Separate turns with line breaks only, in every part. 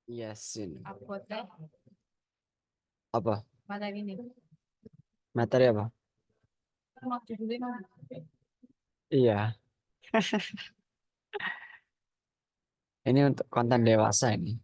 Yasin.
Uploadnya
Apa?
materi ini.
Materi apa?
Mau judulnya
Iya. Ini untuk konten dewasa ini.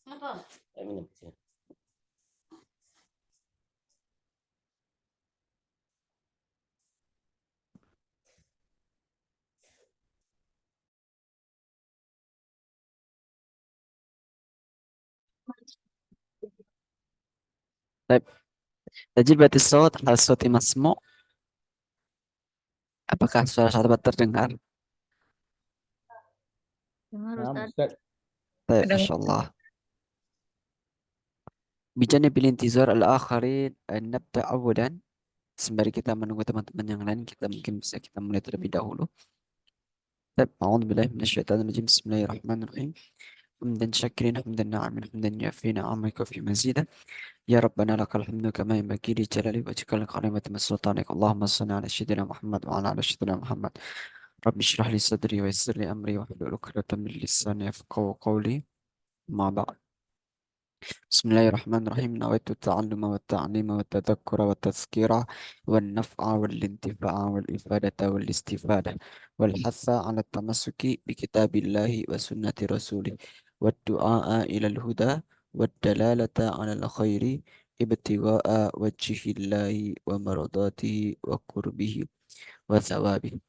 apa?
طيب تجربة الصوت، هل صوتي مسموع؟ Apakah suara saya dapat terdengar?
Dengar
نعم
Ustaz.
أستاذ.
طيب ما شاء
Kedengaran.
الله. بجانب الانتظار الآخرين نبدأ أولا. Sembari kita menunggu teman-teman yang lain, kita mungkin bisa kita mulai terlebih dahulu. طيب أعوذ بالله من الشيطان الرجيم. بسم الله الرحمن الرحيم. حمدا شاكرين حمدا ناعما حمدا يوفي نعمك وفي مزيدا. يا ربنا لك الحمد كما ينبغي لجلال وجهك الكريم وتم سلطانك. اللهم صل على سيدنا محمد وعلى آل سيدنا محمد. رب اشرح لي صدري ويسر لي أمري واحلل عقدة من لساني يفقهوا قولي. ما بعد. بسم الله الرحمن الرحيم. نويت التعلم والتعليم والتذكر والتذكير والنفع والانتفاع والإفادة والاستفادة والحث على التمسك بكتاب الله وسنة رسوله والدعاء إلى الهدى والدلالة على الخير ابتغاء وجه الله ومرضاته وقربه وثوابه.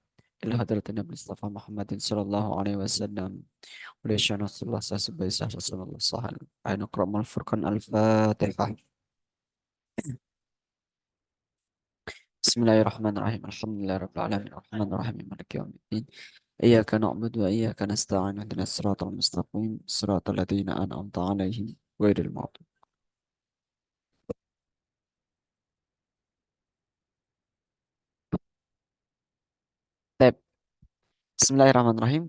إلى حضرة النبي المصطفى محمد صلى الله عليه وسلم. وليش رسول الله صلى الله عليه وسلم. أن نقرأ من الفرقان الفاتحة. بسم الله الرحمن الرحيم. الحمد لله رب العالمين الرحمن الرحيم مالك يوم الدين. إياك نعبد وإياك نستعين اهدنا الصراط المستقيم صراط الذين أنعمت عليهم غير المغضوب. طيب بسم الله الرحمن الرحيم.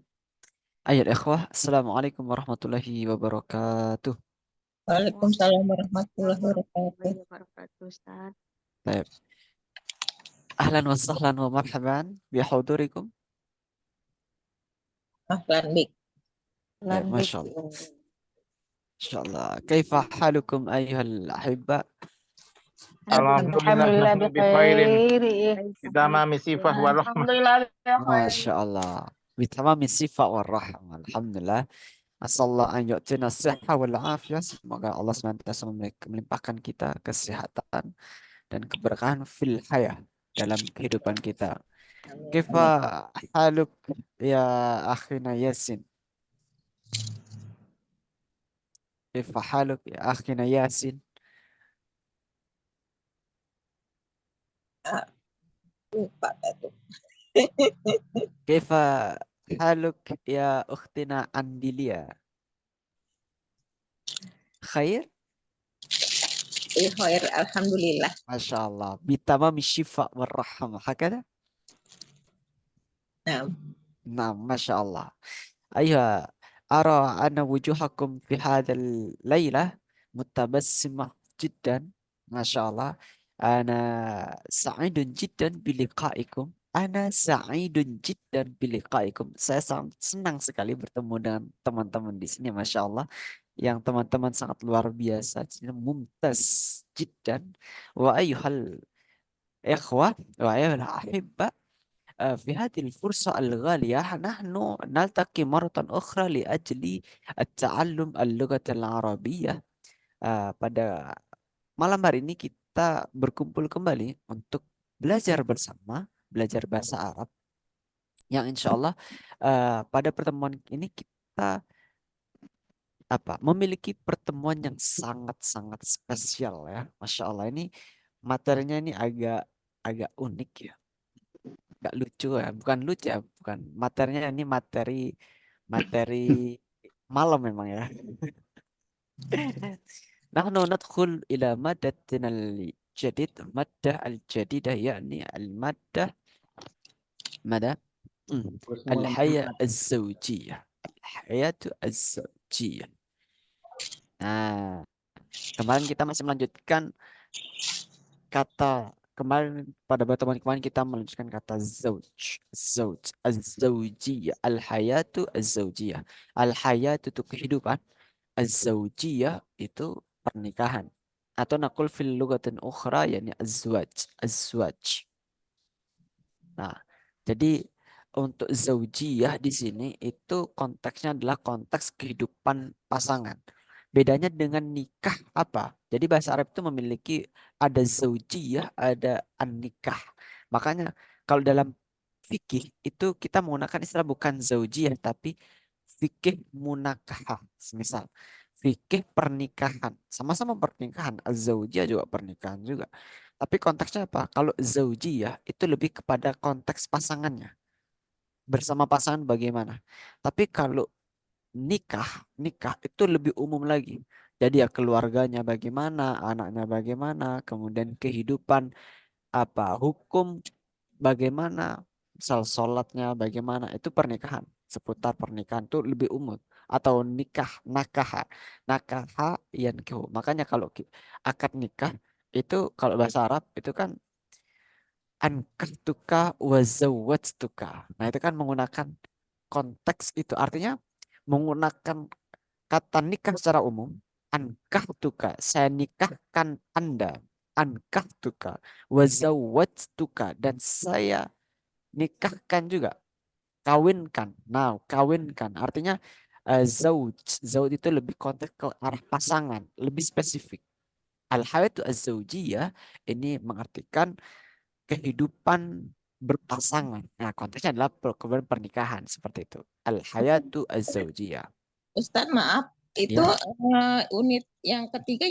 أيها الإخوة السلام عليكم ورحمة الله وبركاته.
Waalaikumsalam warahmatullahi wabarakatuh.
Wabarakatuh, Ustaz.
طيب أهلا وسهلا ومرحبا بحضوركم.
Ahlan bik.
طيب ما شاء الله إن شاء الله. كيف حالكم أيها الأحبة؟
Alhamdulillah nahnu bi khairin. Idama misifah wa rahmah.
Alhamdulillah ya
ما
khair.
شاء الله. Bitamami sifat wal rahmah. Alhamdulillah. Asallahu an yu'tina sihha wal afiyah. Semoga Allah senantiasa melimpahkan kita kesehatan dan keberkahan fil hayah dalam kehidupan kita.
Amin.
Kaifa
Amin.
haluk ya akhina Yasin? Kaifa haluk ya akhina Yasin?
Ah, lupa tuh.
Kaifa haluk ya ukhtina Andilia? Khair?
Khair, alhamdulillah.
Masya Allah. Bitamami syifa warahmah. Hakada?
Nah,
Nah, Masya Allah. أيها أرى أن وجوهكم في هذا الليلة متبسمة جدا ما شاء الله. أنا سعيد جدا بلقائكم. أنا سعيد جدا بلقائكم. Saya sangat senang sekali bertemu dengan teman-teman di sini, Masya Allah. Yang teman-teman sangat luar biasa, mumtaz jiddan. Wa ayuhal ikhwah wa ayuhal ahibba. في هذه الفرصة الغالية نحن نلتقي مرة أخرى لأجل التعلم اللغة العربية. Pada malam hari ini kita berkumpul kembali untuk belajar bersama, belajar bahasa Arab. Yang insya Allah pada pertemuan ini kita memiliki pertemuan yang sangat-sangat spesial ya. Masya Allah, ini materinya ini agak agak unik ya. Gak lucu ya, bukan lucu ya, bukan materinya ini materi materi malam memang ya. نحن ندخل إلى مادتنا الجديد. المادة الجديدة يعني المادة ماذا؟ الحياة الزوجية. الحياة الزوجية. Nah, kemarin kita masih melanjutkan kata kemarin pada pertemuan kemarin kita melanjutkan kata zauj, zauj, az-zaujiyah, al-hayatu az-zaujiyah. Al-hayatu itu kehidupan, az-zaujiyah itu pernikahan. Atau nakul fil lugatin ukhra yani az-zawaj, az-zawaj. Nah, jadi untuk zaujiyah di sini itu konteksnya adalah konteks kehidupan pasangan. Bedanya dengan nikah apa? Jadi bahasa Arab itu memiliki ada zaujiyah, ada an-nikah. Makanya kalau dalam fikih itu kita menggunakan istilah bukan zaujiyah tapi fikih munakahah. Misal fikih pernikahan, sama-sama pernikahan. Az-zaujiyah juga pernikahan juga. Tapi konteksnya apa? Kalau zaujiyah itu lebih kepada konteks pasangannya. Bersama pasangan bagaimana. Tapi kalau nikah, nikah itu lebih umum lagi. Jadi ya keluarganya bagaimana, anaknya bagaimana, kemudian kehidupan hukum bagaimana, misal sholatnya bagaimana, itu pernikahan. Seputar pernikahan itu lebih umum. Atau nikah, nakaha. Nakaha yankihu. Makanya kalau akad nikah itu kalau bahasa Arab itu kan ankahtuka wa zawwajtuka. Nah, itu kan menggunakan konteks itu. Artinya menggunakan kata nikah secara umum. Ankahtuka, saya nikahkan Anda. Ankahtuka wa zawwajtuka, dan saya nikahkan juga. Kawinkan. Nah, kawinkan. Artinya zauj. Zauj itu lebih konteks ke arah pasangan. Lebih spesifik. Al-hayatu az-zawjiyah ini mengartikan kehidupan berpasangan. Nah, konteksnya adalah kemudian pernikahan seperti itu. Al-hayatu az-zawjiyah.
Ustadz, maaf, itu
Ya,
unit yang ketiga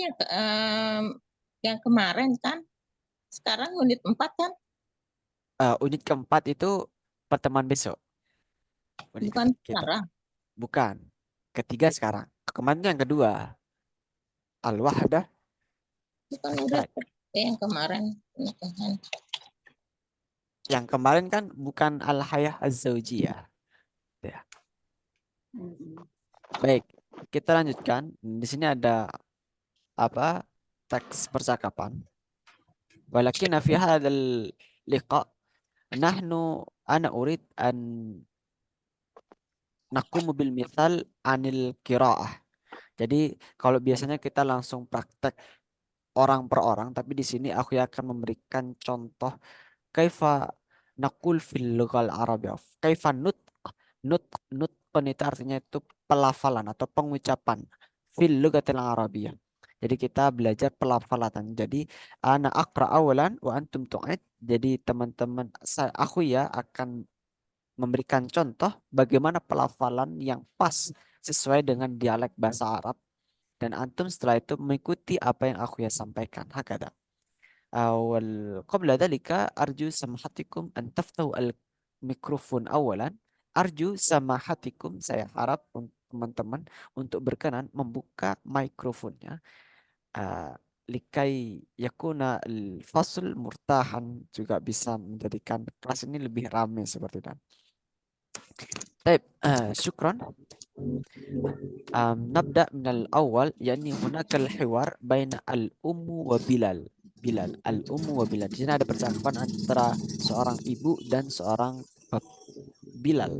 yang kemarin kan, sekarang unit 4 kan,
unit keempat itu pertemuan besok. Unit
bukan
ketiga kita.
sekarang.
Bukan. Ketiga sekarang. Kemarin yang kedua. Al-wahdah
Bukan udah
at-thalith.
yang kemarin pernikahan.
Yang kemarin kan bukan al-hayah az-zawjiyah. Ya. Baik, kita lanjutkan. Di sini ada teks percakapan. Walakin fi hadzal liqa nahnu ana urid an naqumu bil mithal anil qiraah. Jadi kalau biasanya kita langsung praktek orang per orang, tapi di sini aku akan memberikan contoh kaifa naqul fil lughal arabiyyah. Kaifa Nutqun itu artinya itu pelafalan atau pengucapan. Fil lughatil arabiyyah. Jadi kita belajar pelafalatan. Jadi ana aqra awalan wa antum tu'id. Jadi teman-teman aku ya akan memberikan contoh bagaimana pelafalan yang pas sesuai dengan dialek bahasa Arab dan antum setelah itu mengikuti apa yang aku ya sampaikan. Hakada. قبل ذلك أرجو سماحتكم أن تفتحوا الميكروفون أولا. Arju samahatikum, saya harap teman-teman untuk berkenan membuka mikrofonnya. Likai yakuna al-fasl murtahan, juga bisa menjadikan kelas ini lebih ramai seperti itu. Baik, syukran. نبدأ من الأول يعني هناك الحوار بين الأم وبلال. Al-ummu wa Bilal. Di sini ada percakapan antara seorang ibu dan seorang Bilal.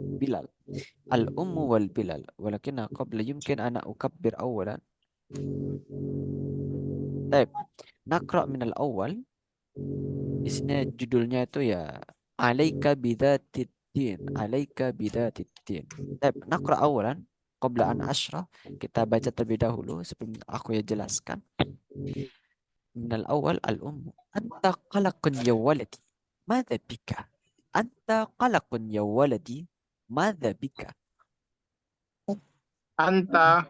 Al-ummu wal Bilal. Walakin qabla yumkin ana ukabbir awalan. Baik. Naqra min al-awwal. Di sini judulnya itu ya Alaika bidzatid din. Alaika bidzatid din. Baik, naqra awalan qabla an asyrah. Kita baca terlebih dahulu sebelum aku ya jelaskan. من الأول الأم أنت قلق يا ولدي ماذا بك أنت قلق يا ولدي ماذا بك
Anta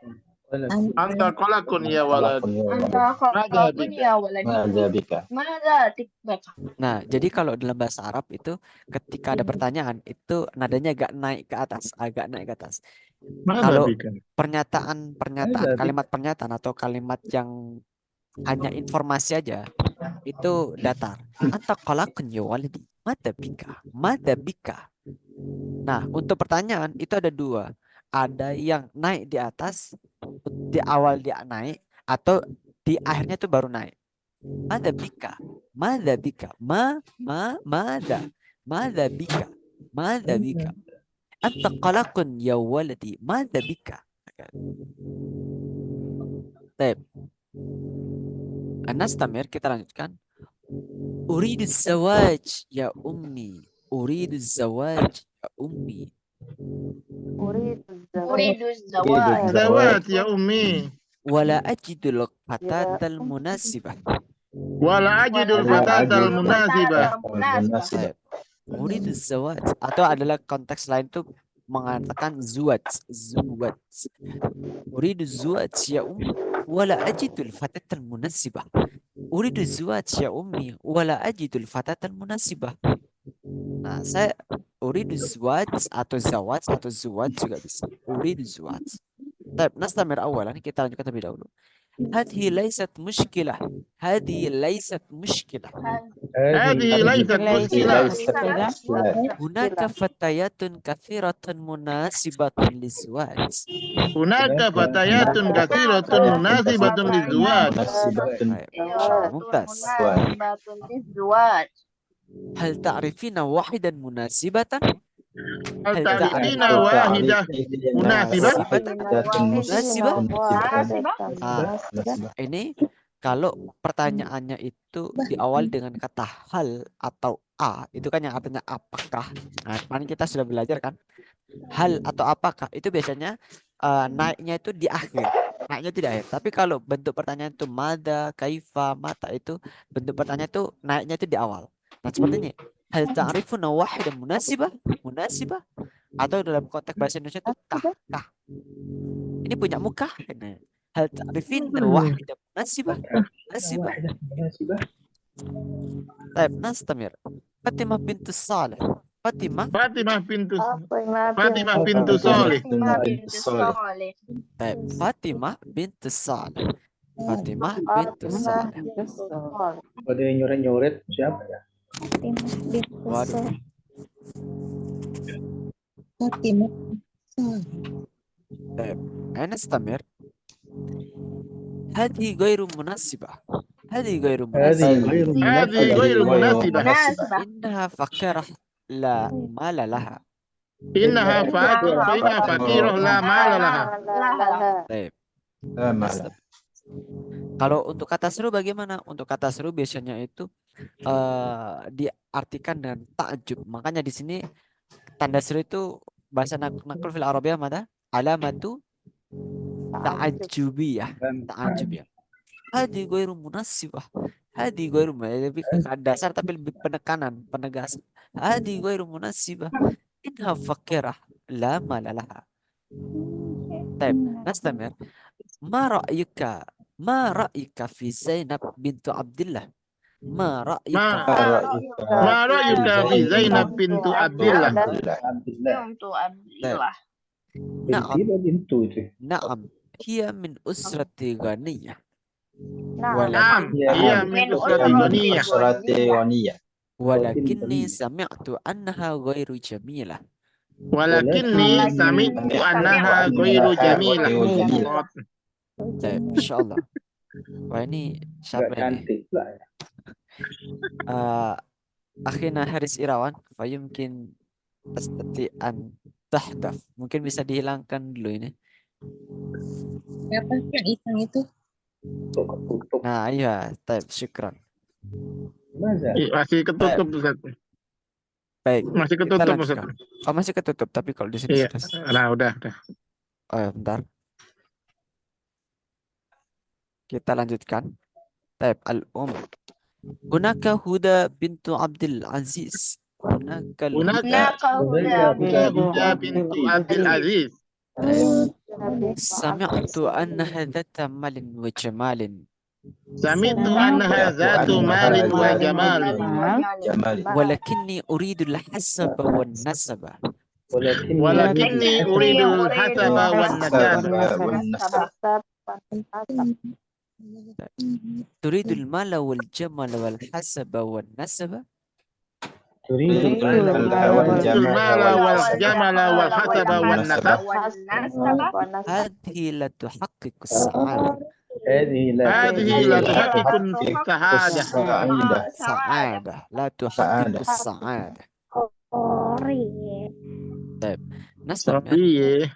anta qalaqun ya walad.
Anta
Mada
khalaqun
bika.
ya waladi.
Mada bika.
Mada tikbak.
Nah, jadi kalau dalam bahasa Arab itu ketika ada pertanyaan itu nadanya agak naik ke atas,
Mada
Kalau
bika.
pernyataan, kalimat pernyataan atau kalimat yang hanya informasi aja itu datar. Anta qalaqun ya waladi. Mada bika. Nah, untuk pertanyaan itu ada dua. Ada yang naik di atas, di awal dia naik, atau di akhirnya itu baru naik. Mada bika. Mada bika. Mada. Mada bika. Mada bika. Anta qalaqun ya waladi. Mada bika. Baik. Nastamir, kita lanjutkan. Uridu zawaj ya ummi. Uridu zawaj ya ummi.
Uridu zawaj.
Zawat ya ummi.
Wala ajidul fatatal munasibah.
Wala ajidul fatatal munasibah.
Baik. Uridu zawaj atau adalah konteks lain tuh mengatakan zuwaj. Uridu zuwaj ya ummi wala ajidul fatatal munasibah. Uridu zuwaj ya ummi wala ajidul fatatal munasibah. Nah, saya uridu zuwaj atau zawaj atau zuwaj juga bisa. Uridu zuwaj. Baik, nastamir awalan, kita lanjutkan terlebih dahulu. هذه ليست مشكلة. هذه ليست مشكلة.
Hadhihi laysat muskilah.
هناك فتيات كثيرة مناسبة للزواج.
Hunaka fatayatun kathiratun munasibatun lizzawaj.
ممتاز.
Munasibatun lizwaj.
هل تعرفين واحدا مناسبة؟
Hal ta'rifina wahidah munasibah.
Ini kalau pertanyaannya itu diawali dengan kata hal atau a, itu kan yang artinya apakah. Nah, kemarin kita sudah belajar kan, hal atau apakah itu biasanya naiknya itu di akhir. Naiknya tidak akhir. Tapi kalau bentuk pertanyaan itu mada, kaifa, mata, itu bentuk pertanyaan itu naiknya itu di awal. Nah, seperti ini. Hal ta'rifuna wahidan munasibah? Atau dalam konteks bahasa Indonesia itu kah. Ini punya muka. Hal ta'rifin wahidan munasibah? Baik, nastamir. Fatimah bintu Saleh. Fatimah
Bintu Salih.
Baik, Fatimah bintu Saleh. Fatimah bintu Saleh.
Ada yang nyoret-nyoret siapa ya?
Waduh. Baik, nastamir. هذه غير مناسبة.
Hadhi ghairu munasibah.
إنها فقيرة لا مال لها.
Innaha fakirah la mala laha.
Baik.
La mala.
Kalau untuk kata seru bagaimana? Untuk kata seru biasanya itu diartikan dengan takjub. Makanya di sini tanda seru itu bahasa nakul fil Arabiyah mana? Alamatu ta'ajjubiyah. Ta'ajjubiyah. Hadi ghairu munassibah. Hadi ghairu lebih ke dasar tapi lebih penegasan. Hadi ghairu munassibah. Inha fakirah la malalaha. Taib, nastamir. Ma ra'yuka? Ma ra'yuka fi Zainab bintu Abdullah? Ma ra'yuka?
ما رأيك في زينب بنت عبد الله؟
Untuk Abdillah.
Na'am,
Binti atau bintu itu?
na'am. Hiya min usrati ghaniyah.
نعم
Walakin
هي من أسرة غنية
walakinni sami'tu annaha ghairu jamilah.
ولكني سمعت أنها غير جميلة.
Taib, insyaallah. Wah ini
Nggak
siapa ini?
cantik pula ya.
Akhina Haris Irawan, fayumkin tastati an tahdaf. Mungkin bisa dihilangkan dulu ini.
Siapa sih yang iseng itu?
Tutup.
Nah, iya, taib, syukran.
Masa?
Masih ketutup Ustaz.
Baik,
Masih
kita
ketutup Ustaz.
lanjutkan. Oh, masih ketutup, tapi kalau di sini
Iya.
sudah.
Nah, udah.
Oh, ya, bentar. Kita lanjutkan. Taib al-um. Hunaka Huda bintu Abdul Aziz. Hunaka
Hunaka Huda bintu Abdul Aziz.
Sami'tu annaha dhata malin wa jamalin.
سمعت أنها ذات مال وجمال.
Walakinni uridu al-hasaba wan nasaba.
ولكني أريد الحسب والنسب.
Turidu al-mala wal jamala wal hasaba wan nasaba.
Turidu
المال والجمل والحسب والنسب.
Hadhihi la tuhaqqiqu as-sa'adah.
هذه لا تحقق السعادة.
Sa'adah. La tuhaqqiqu as-sa'adah. Taib. Nastamir.
صحيح.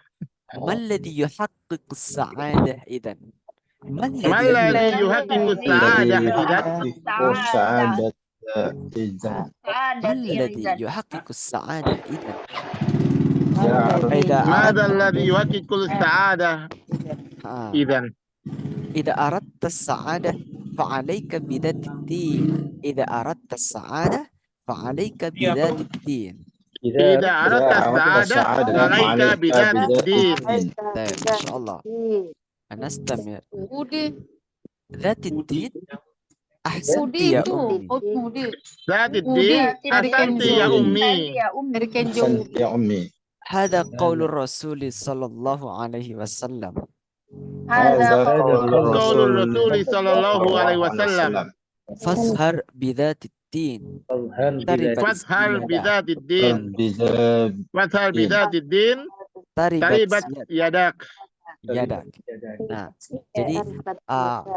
ما الذي يحقق السعادة إذن؟ ما
ما الذي يحقق السعادة إذا؟
ما الذي يحقق السعادة إذن؟
ماذا الذي يحقق السعادة إذا؟
إذا أردت السعادة فعليك بذات الدين. إذا أردت السعادة فعليك بذات الدين.
إذا أردت السعادة فعليك بذات الدين.
طيب إن شاء الله نستمر. ذات الدين أحسنت يا أمي.
ذات الدين أحسنت يا أمي.
هذا قول الرسول صلى الله عليه وسلم.
قول الرسول صلى الله عليه وسلم.
فاظهر بذات الدين.
فاظهر بذات الدين. فاظهر بذات الدين. تربت يدك. Nah, jadi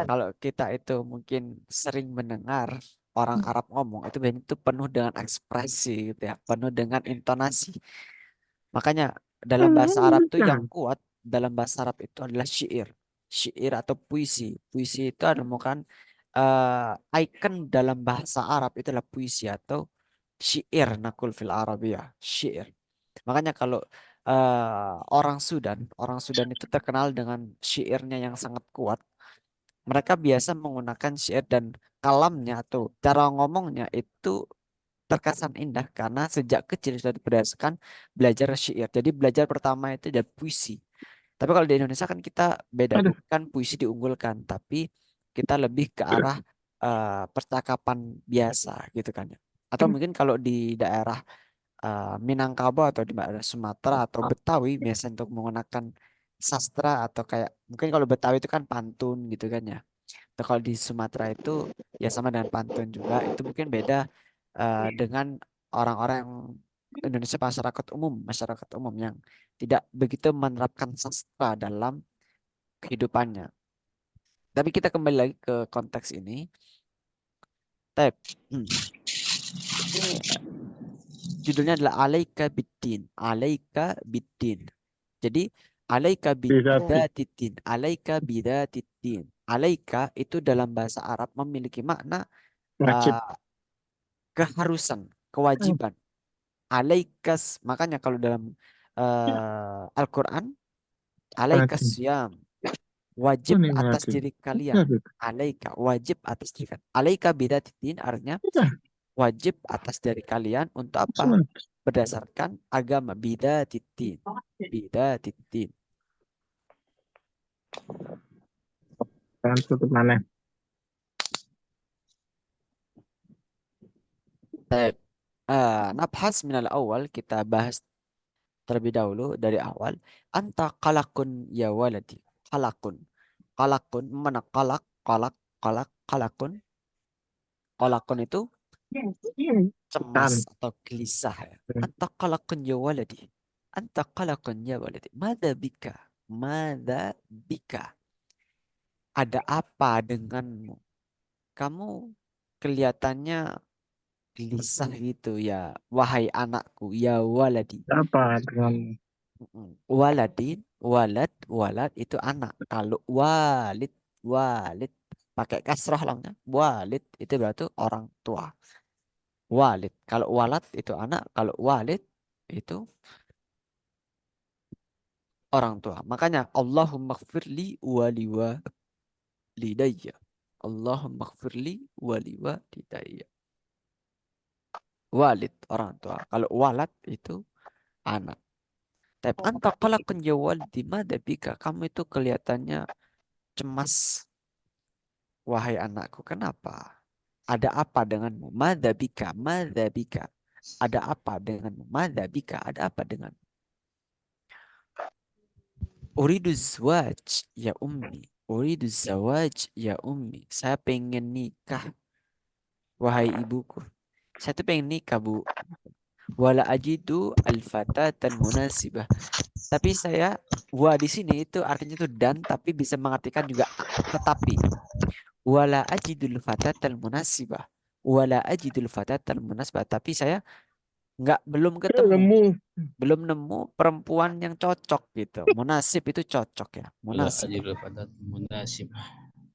kalau kita itu mungkin sering mendengar orang Arab ngomong itu biasanya itu penuh dengan ekspresi gitu ya, penuh dengan intonasi. Makanya dalam bahasa Arab itu yang kuat dalam bahasa Arab itu adalah syair. Syair atau puisi. Puisi itu adalah bukan icon dalam bahasa Arab itu adalah puisi atau syair, nakul fil Arabiyah, syair. Makanya kalau orang Sudan itu terkenal dengan syairnya yang sangat kuat. Mereka biasa menggunakan syair dan kalamnya atau cara ngomongnya itu terkesan indah karena sejak kecil sudah berdasarkan belajar syair. Jadi belajar pertama itu ada puisi. Tapi kalau di Indonesia kan kita beda, bukan puisi diunggulkan, tapi kita lebih ke arah percakapan biasa gitu kan ya. Atau mungkin kalau di daerah Minangkabau atau di daerah Sumatera atau Betawi biasa untuk menggunakan sastra atau kayak mungkin kalau Betawi itu kan pantun gitu kan ya. Atau kalau di Sumatera itu ya sama dengan pantun juga. Itu mungkin beda dengan orang-orang Indonesia masyarakat umum yang tidak begitu menerapkan sastra dalam kehidupannya. Tapi kita kembali lagi ke konteks ini. Ini judulnya adalah Alaika Biddin. Alaika Biddin. Jadi Alaika Biddin. Alaika Biddin. Alaika itu dalam bahasa Arab memiliki makna keharusan, kewajiban. Alaikas, makanya kalau dalam
Al-Quran, alaika siyam, wajib atas diri kalian. Alaika, wajib atas diri kalian. Alaika bidatiddin artinya wajib atas diri kalian untuk apa? Berdasarkan agama. Bidatiddin. Bidatiddin.
Tutup mana?
Baik. Nabhas minal awal, kita bahas terlebih dahulu dari awal. Anta qalakun ya waladi. Qalakun. Qalakun mana qalakun. Qalakun itu cemas atau gelisah ya. Anta qalakun ya waladi. Anta qalakun ya waladi. Mada bika. Mada bika. Ada apa denganmu? Kamu kelihatannya gelisah gitu ya, wahai anakku, ya waladi.
Apa dengan
Waladin, walad itu anak. Kalau walid pakai kasrah lamnya. Walid itu berarti orang tua. Walid. Kalau walad itu anak, kalau walid itu orang tua. Makanya Allahumma gfirli walidayya. Allahumma gfirli walidayya. Walid orang tua. Kalau walad itu anak. Tapi anta qalaqun ya walidi mada bika. Kamu itu kelihatannya cemas. Wahai anakku, kenapa? Ada apa denganmu? Mada bika, mada bika. Ada apa denganmu? Mada bika, ada apa denganmu? Uridu zawaj ya ummi. Uridu zawaj ya ummi. Saya pengen nikah. Wahai ibuku. Saya tuh pengen nikah, Bu. Wala ajidu al-fatatan munasibah. Tapi saya di sini itu artinya itu dan, tapi bisa mengartikan juga tetapi. Wala ajidul fatatal munasibah. Wala ajidul fatatal munasibah. Tapi saya belum ketemu. Belum nemu perempuan yang cocok gitu. Munasib itu cocok ya. Munasib.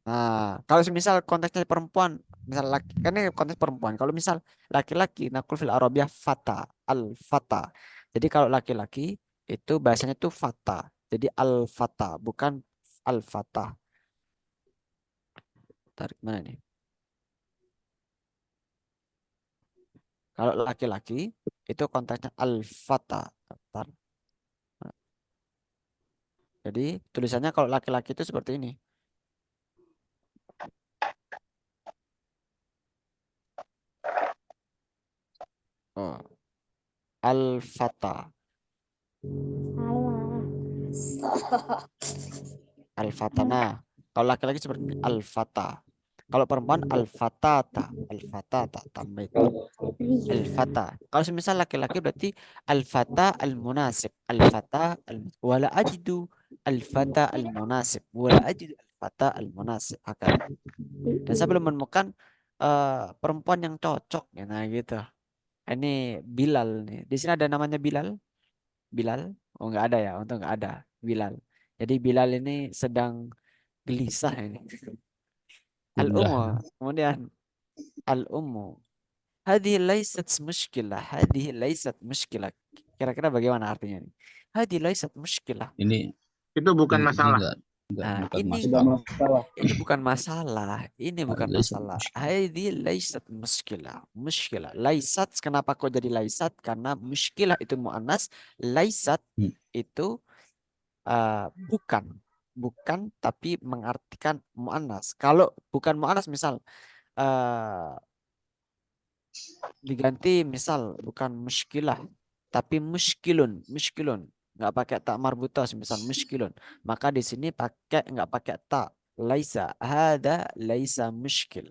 Nah, kalau misal konteksnya perempuan, misal laki, kan ini konteks perempuan. Kalau misal laki-laki, nakul fil arabiyah fata, al-fata. Jadi kalau laki-laki itu bahasanya tuh fata. Jadi al-fata, bukan al-fata. Tarik mana nih? Kalau laki-laki itu konteksnya al-fata. Jadi tulisannya kalau laki-laki itu seperti ini. Oh. Al-fata. Al-fatana. Kalau laki-laki seperti ini, al-fata. Kalau perempuan al-fatata. Al-fatata. Tambah itu. Al-fata. Kalau misal laki-laki berarti al-fata al-munasib. Al-fata wala ajidu al-fata al-munasib. Wala ajidu al-fata al-munasib. Dan saya belum menemukan perempuan yang cocok ya, nah gitu. Ini Bilal nih. Di sini ada namanya Bilal. Bilal. Oh nggak ada ya. Untuk nggak ada Bilal. Jadi Bilal ini sedang gelisah ini. Al-ummu. Kemudian al-ummu. Hadhi laysat mushkilah. Hadhi laysat mushkilah. Kira-kira bagaimana artinya ini? Hadhi laysat mushkilah.
itu bukan masalah.
Nah, ini
masalah.
ini bukan masalah. Ini bukan masalah. Hadhi laysat mushkilah. Mushkilah. Laysat, kenapa kok jadi laysat? Karena mushkilah itu muannas, laysat itu bukan. Bukan tapi mengartikan muannas. Kalau bukan muannas misal diganti misal bukan muskilah tapi muskilun nggak pakai tak marbutos misal muskilun, maka di sini nggak pakai tak, laisa muskil,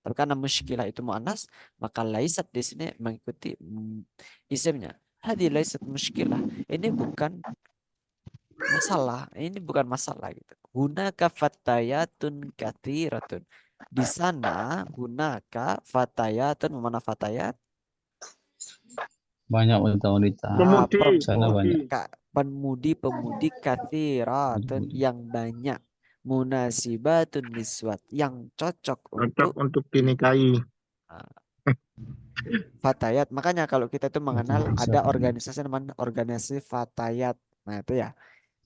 tapi karena muskilah itu muannas maka laisat di sini mengikuti isimnya. Hadi laisat muskilah, ini bukan masalah gitu. Hunaka fatayatun katsiratun. Di sana hunaka fatayatun, mana fatayat?
Banyak wanita-wanita.
Pemudi katsiratun yang banyak. Munasibatun niswat yang cocok
untuk dinikahi.
Fatayat. Makanya kalau kita itu mengenal ada organisasi namanya organisasi Fatayat. Nah, itu ya.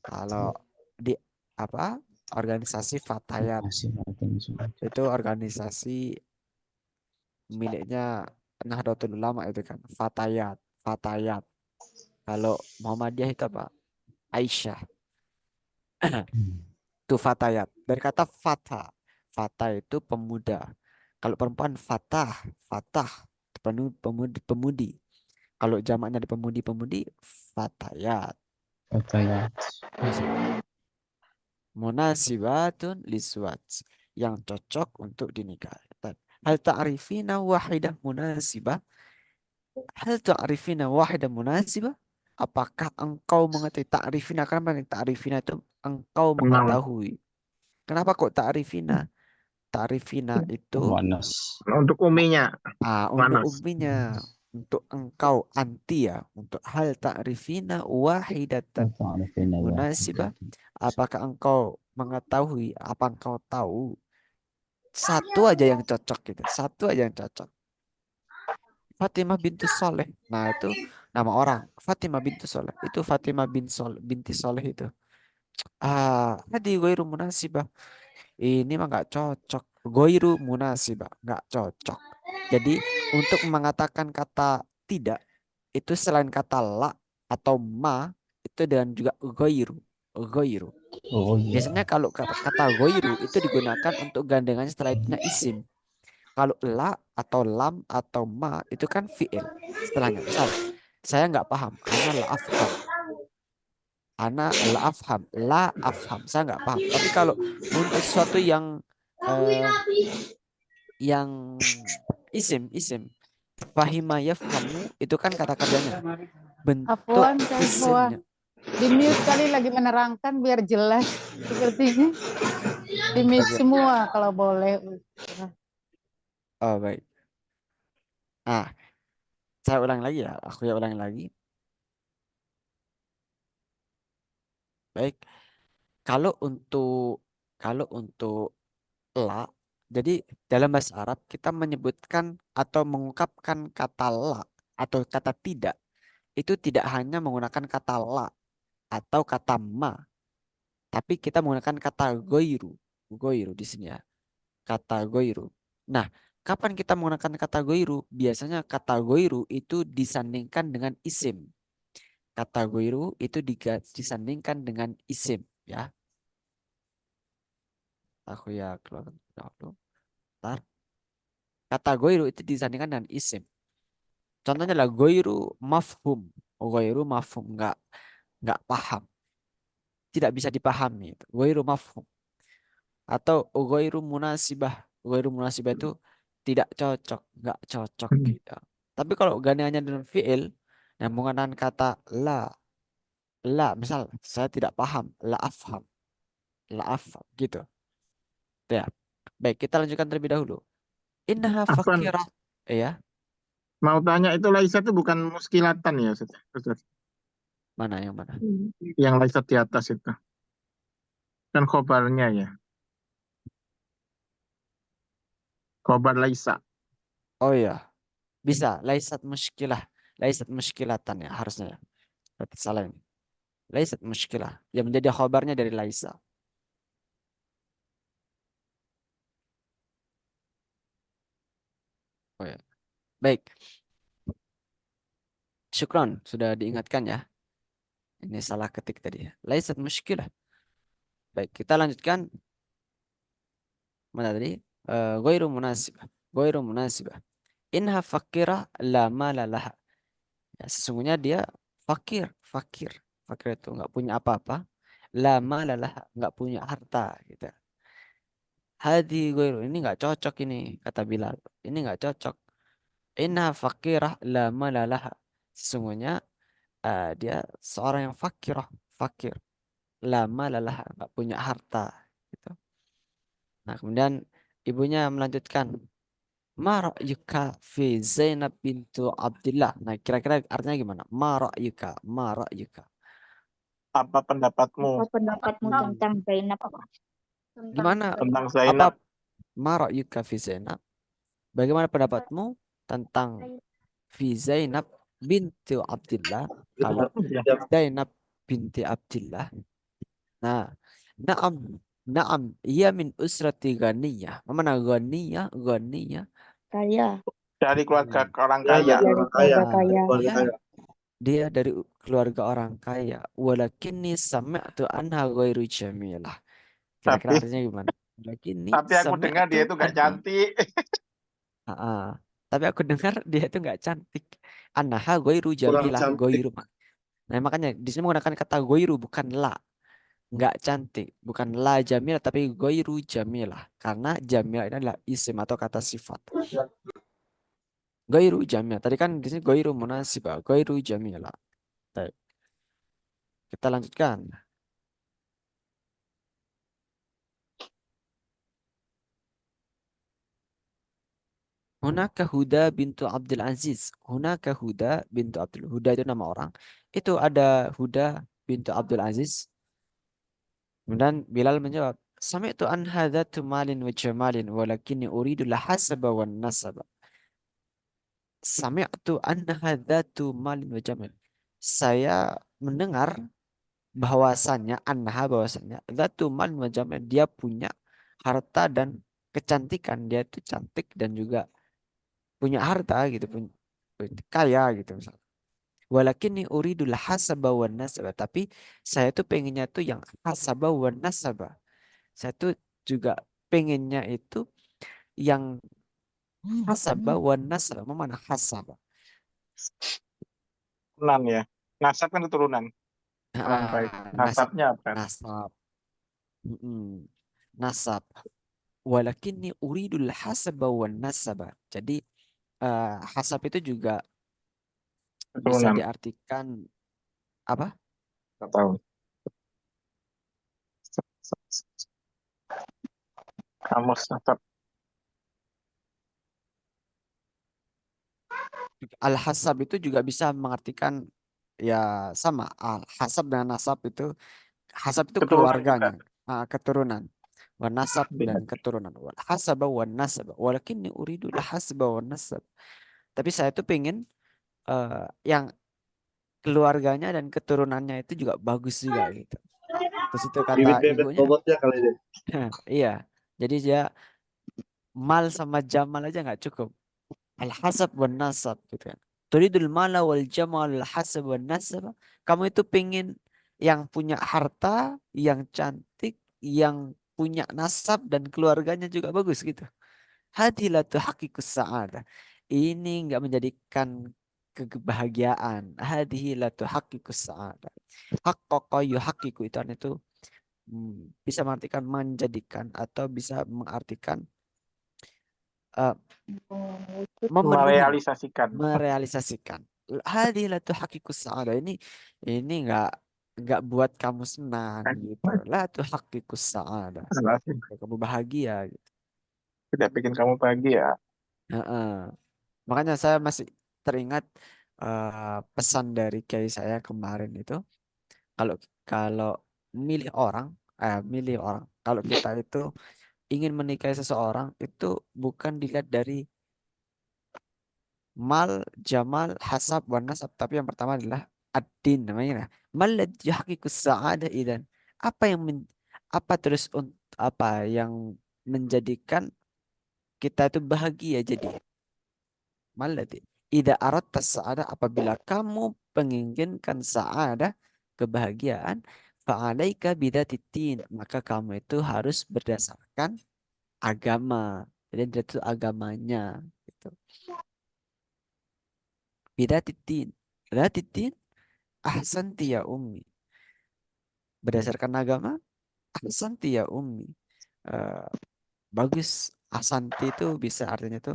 Kalau di apa? Organisasi Fatayat itu organisasi miliknya Nahdlatul Ulama itu kan. Fatayat, Fatayat. Kalau Muhammadiyah itu apa? Aisyah. Itu Fatayat. Dari kata Fata. Fata itu pemuda. Kalau perempuan Fatah, Fatah. Pemudi, pemudi. Kalau jamaknya di pemudi-pemudi, Fatayat. Bisa. Munasibatun liswat. Yang cocok untuk dinikahi. Hal ta'rifina wahidah munasibah. Hal ta'rifina wahidah munasibah. Apakah engkau mengetahui ta'rifina? Karena ta'rifina itu engkau
Kenal.
mengetahui. Kenapa kok ta'rifina? Ta'rifina itu
Untuk uminya,
untuk
Manas.
umminya, untuk engkau anti ya, untuk hal ta'rifina wahidatan munasibah. Apakah engkau mengetahui, apa engkau tahu satu aja yang cocok gitu, satu aja yang cocok. Fatimah binti Soleh. Nah, itu nama orang. Fatimah binti Soleh. Itu Fatimah binti Soleh itu. Tadi ghairu munasibah. Ini mah nggak cocok. Ghairu munasibah, nggak cocok. Jadi untuk mengatakan kata tidak itu selain kata la atau ma itu dan juga ghairu. Ghairu. Biasanya kalau kata ghairu itu digunakan untuk gandengannya setelah itunya isim. Kalau la atau lam atau ma itu kan fi'il setelahnya. Misal, saya nggak paham. Ana la afham. Ana la afham. La afham. Saya nggak paham. Tapi kalau untuk sesuatu eh, yang isim. Fahima yafhamu itu kan kata kerjanya. Bentuk
Afwan, saya
isimnya.
di mute kali lagi menerangkan biar jelas sepertinya. Di mute
Bagian.
semua kalau boleh.
Oh, baik. Saya ulang lagi ya. Aku ya ulang lagi. Baik. Kalau untuk la, jadi dalam bahasa Arab kita menyebutkan atau mengungkapkan kata la atau kata tidak itu tidak hanya menggunakan kata la atau kata ma, tapi kita menggunakan kata goiru, goiru di sini ya, kata goiru. Nah, kapan kita menggunakan kata goiru? Biasanya kata goiru itu disandingkan dengan isim. Kata goiru itu disandingkan dengan isim, ya. Aku ya keluar dulu. Ntar. Kata goiru itu disandingkan dengan isim. Contohnya adalah goiru mafhum. Goiru mafhum. Nggak paham. Tidak bisa dipahami. Goiru mafhum. Atau goiru munasibah. Goiru munasibah itu tidak cocok. Nggak cocok gitu. Tapi kalau gandengannya dengan fi'il. Yang menggunakan kata la. La. Misal saya tidak paham. La afham. La afham. Gitu. Ya. Baik, kita lanjutkan terlebih dahulu. Innaha
Afwan,
fakirah. Ya.
mau tanya itu Laisa itu bukan muskilatan ya, Ustaz? Ustaz?
Mana yang mana?
Yang Laisa di atas itu. Kan khobarnya ya. Khobar Laisa.
Oh iya, bisa. Laisat muskilah. Laisat muskilatan ya harusnya ya. Berarti salah ini. Laisat muskilah. Yang menjadi khabarnya dari laisa. Oh ya. Baik. Syukron. Sudah diingatkan ya. Ini salah ketik tadi ya. Laisat muskilah. Baik, kita lanjutkan. Mana tadi? Ghairu munasibah. Ghairu munasibah. Inha fakirah la mala laha. Ya, sesungguhnya dia fakir. Fakir. Fakir itu nggak punya apa-apa. La mala laha. Nggak punya harta gitu. Hadi ghairu. Ini nggak cocok ini. Kata Bilal. Ini nggak cocok. Inna fakirah la malalaha. Sesungguhnya dia seorang yang fakirah. Fakir. La malalaha. Nggak punya harta. Gitu. Nah, kemudian ibunya melanjutkan. Ma ra'yuka fi Zainab bintu Abdullah. Nah, kira-kira artinya gimana? Ma ra'yuka. Ma ra'yuka.
Apa pendapatmu
Apa pendapatmu tentang Zainab?
Gimana?
tentang
Apa
Zainab?
ma ra'yuka fi Zainab? Bagaimana pendapatmu tentang fi Zainab binti Abdullah. Kalau Zainab binti Abdullah. Nah, na'am, na'am, ia min usrati ghaniyah. Mana ghaniyah? Ghaniyah.
Kaya.
Dari keluarga orang kaya.
Dari keluarga kaya.
Dia dari keluarga orang kaya. Walakinni sami'tu anha ghairu jamilah. Kira-kira
Tapi
artinya gimana? Walakinni
tapi aku dengar
sami'tu
dia itu gak
anha.
cantik.
Tapi aku dengar dia itu nggak cantik. Anha ghairu jamilah. Ghairu. Nah, makanya di sini menggunakan kata ghairu bukan la. Nggak cantik, bukan la jamilah tapi ghairu jamilah. Karena jamilah ini adalah isim atau kata sifat. Ghairu jamilah. Tadi kan di sini ghairu munasibah, ghairu jamilah. Baik, kita lanjutkan. Hunaka Huda bintu Abdul Aziz. Hunaka Huda bintu Abdul. Huda itu nama orang. Itu ada Huda bintu Abdul Aziz. Kemudian Bilal menjawab, Sami'tu an hadzatu malin wa jamalin walakinni uridu lahasaba wan nasaba. Sami'tu an hadzatu malin wa jamal. Saya mendengar bahwasannya bahwasannya dzatu malin wa jamal, dia punya harta dan kecantikan, dia itu cantik dan juga punya harta gitu, punya kaya gitu misalnya. Walakinni uridul hasaba wan nasaba, tapi saya tuh pengennya tuh yang hasaba wan nasaba. Saya tuh juga pengennya itu yang hasaba wan nasaba. Mana hasaba?
Turunan ya. Nasab kan keturunan. Orang baik.
Nasab,
Nasabnya apa?
nasab, nasab. Walakinni uridul hasaba wan nasaba. Jadi hasab itu juga bisa
Keturunan.
diartikan apa?
Nggak tahu. Kamus nasab.
Al-hasab itu juga bisa mengartikan ya sama. Al-hasab dengan nasab itu, hasab itu
Keturunan
keluarganya,
juga.
keturunan. Wan nasab
Beda.
dan keturunan. Wal hasaba wan nasab. Walakinni uridu al hasaba wan nasab. Tapi saya tuh pengen yang keluarganya dan keturunannya itu juga bagus juga gitu. Terus itu kata ibunya, iya. Jadi dia mal sama jamal aja nggak cukup. Al hasab wan nasab gitu kan. Turidul mala wal jamal al hasab wan nasab. Kamu itu pengen yang punya harta, yang cantik, yang punya nasab dan keluarganya juga bagus gitu. Hadilatu hakikus sa'adah. Ini enggak menjadikan kebahagiaan. Hadilatu hakikus sa'adah. Haqqaqa yuhaqiqu itu bisa mengartikan menjadikan atau bisa mengartikan memenuhi,
Merealisasikan.
merealisasikan. Hadilatu hakikus sa'adah. Ini enggak buat kamu senang gitu. La tuhaqiqus sa'adah. Kamu bahagia gitu.
Tidak bikin kamu bahagia.
Heeh. Makanya saya masih teringat pesan dari kiai saya kemarin itu, kalau kalau milih orang, milih orang, kalau kita itu ingin menikahi seseorang itu bukan dilihat dari mal, jamal, hasab, wan nasab, tapi yang pertama adalah ad-din namanya. Mal ladzi haqiqus sa'adah idan. Apa yang apa terus apa yang menjadikan kita itu bahagia jadi malati. Ida aratta sa'adah, apabila kamu menginginkan sa'adah, kebahagiaan, fa'alaika bidatitin, maka kamu itu harus berdasarkan agama. Jadi itu agamanya gitu. Bidatitin. Bidatitin ahsanti ya ummi. Berdasarkan agama, ahsanti ya ummi. Eh, bagus. Ahsanti itu bisa artinya itu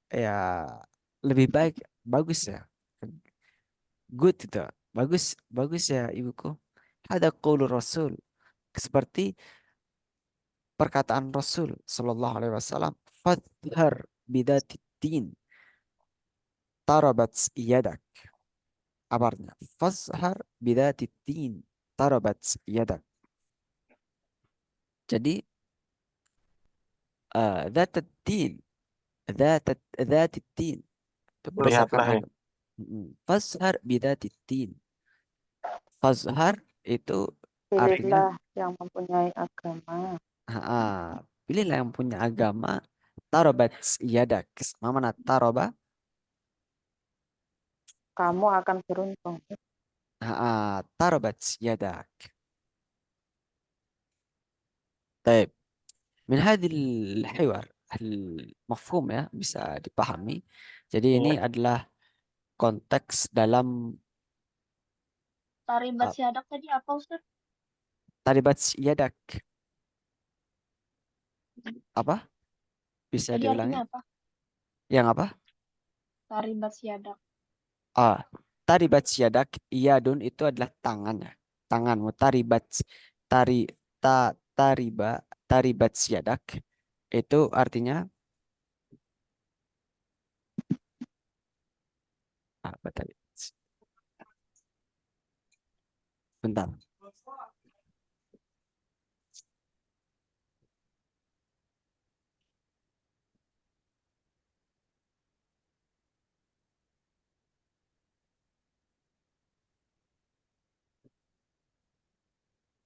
ya lebih baik, bagus ya. Good itu. Bagus, bagus ya ibuku. Ada qaulur Rasul. Seperti perkataan Rasul Sallallahu Alaihi Wasallam. Fadhar bidatitin tarabat yadak. Abarnya. Fadhar bidatitin tarabat yadak. Jadi ذات الدين ذات الدين Itu berdasarkan
Lihatlah ya.
agama. Fazhar bidatid. Fazhar itu artinya
Pilihlah yang mempunyai agama.
pilihlah yang punya agama. Tarobat yadak. Mana taroba?
Kamu akan beruntung.
Tarobat yadak. طيب من هذه الحوار المفهوم ya bisa dipahami. Jadi ini
Iya.
adalah konteks dalam
Taribat siadak tadi apa, Ustaz?
taribat yadak. Apa? Bisa
Tadi
diulangi?
artinya apa?
Yang apa?
Taribat siadak.
Taribat yadak yadun itu adalah tangannya. Tanganmu taribat tari tariba taribat yadak itu artinya apa tadi? Bentar.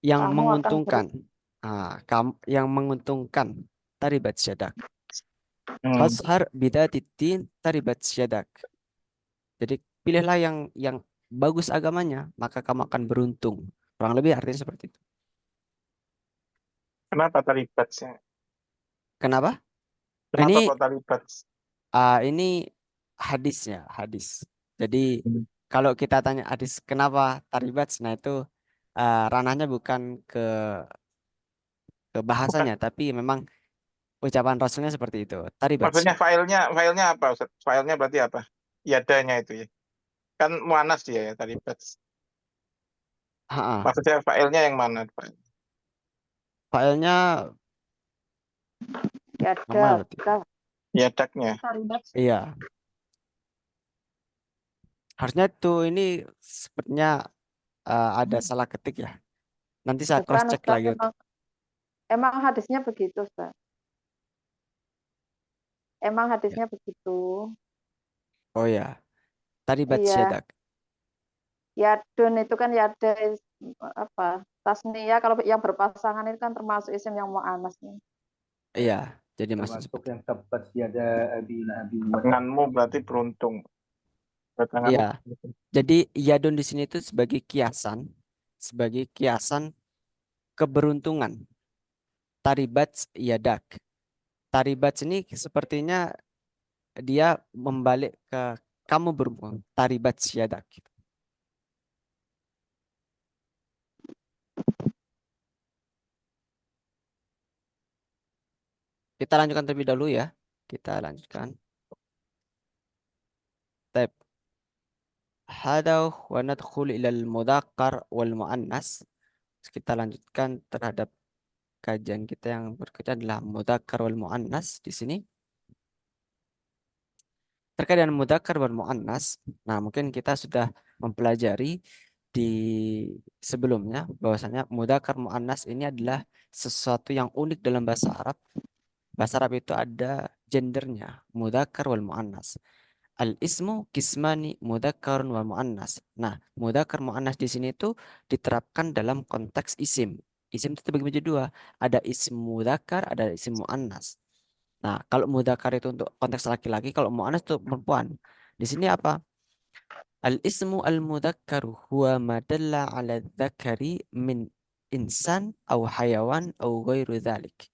Yang
Kamu akan
menguntungkan. Yang menguntungkan taribat yadak. Fashar bidatitin taribat yadak. Jadi pilihlah yang bagus agamanya, maka kamu akan beruntung. Kurang lebih artinya seperti itu.
Kenapa taribat sih?
Kenapa?
Kenapa
Ini
kok taribat?
ini hadisnya, hadis. Jadi kalau kita tanya hadis kenapa taribat, nah itu ranahnya bukan ke bahasanya, tapi memang ucapan Rasulnya seperti itu. Taribat
Maksudnya
ya.
filenya apa, Ustaz? Filenya berarti apa? Yadanya itu ya. Kan muanas dia ya taribat. Maksudnya filenya yang mana?
Filenya normal berarti.
Yadaknya.
Taribat.
Iya. Harusnya tuh ini sepertinya ada salah ketik ya. Nanti saya cross
Bukan,
check
Ustaz,
lagi.
emang hadisnya begitu, Ustaz. Emang hadisnya begitu.
Oh ya, taribat
Iya.
yadak.
Yadun itu kan yada apa? Tasniyah kalau yang berpasangan itu kan termasuk isim yang mu'annas nih.
Iya, jadi maksud
Termasuk
seperti
yang tepat tiada abi nabi.
Tanganmu berarti beruntung. Tanganmu
iya. Jadi yadun di sini itu sebagai kiasan keberuntungan. Taribat yadak. Taribat ini sepertinya dia membalik ke kamu beruntung. Taribat yadak. Kita lanjutkan terlebih dahulu ya. Kita lanjutkan. Tab. Hada wa nadkhul ila al-mudzakkar wal muannas. Kita lanjutkan terhadap kajian kita yang berikutnya adalah mudzakkar wal muannas di sini. Terkait dengan mudzakkar wal muannas, nah mungkin kita sudah mempelajari di sebelumnya bahwasanya mudzakkar muannas ini adalah sesuatu yang unik dalam bahasa Arab. Bahasa Arab itu ada gendernya, mudzakkar wal muannas. Al-ismu kismani mudzakkarun wal muannas. Nah, mudzakkar muannas di sini itu diterapkan dalam konteks isim. Isim itu terbagi menjadi dua, ada isim mudzakkar, ada isim muannas. Nah, kalau mudzakkar itu untuk konteks laki-laki, kalau muannas itu perempuan. Di sini apa? Al-ismu al-mudzakkaru huwa ma dalla 'ala dzakari min insan au hayawan au ghairu dzalik.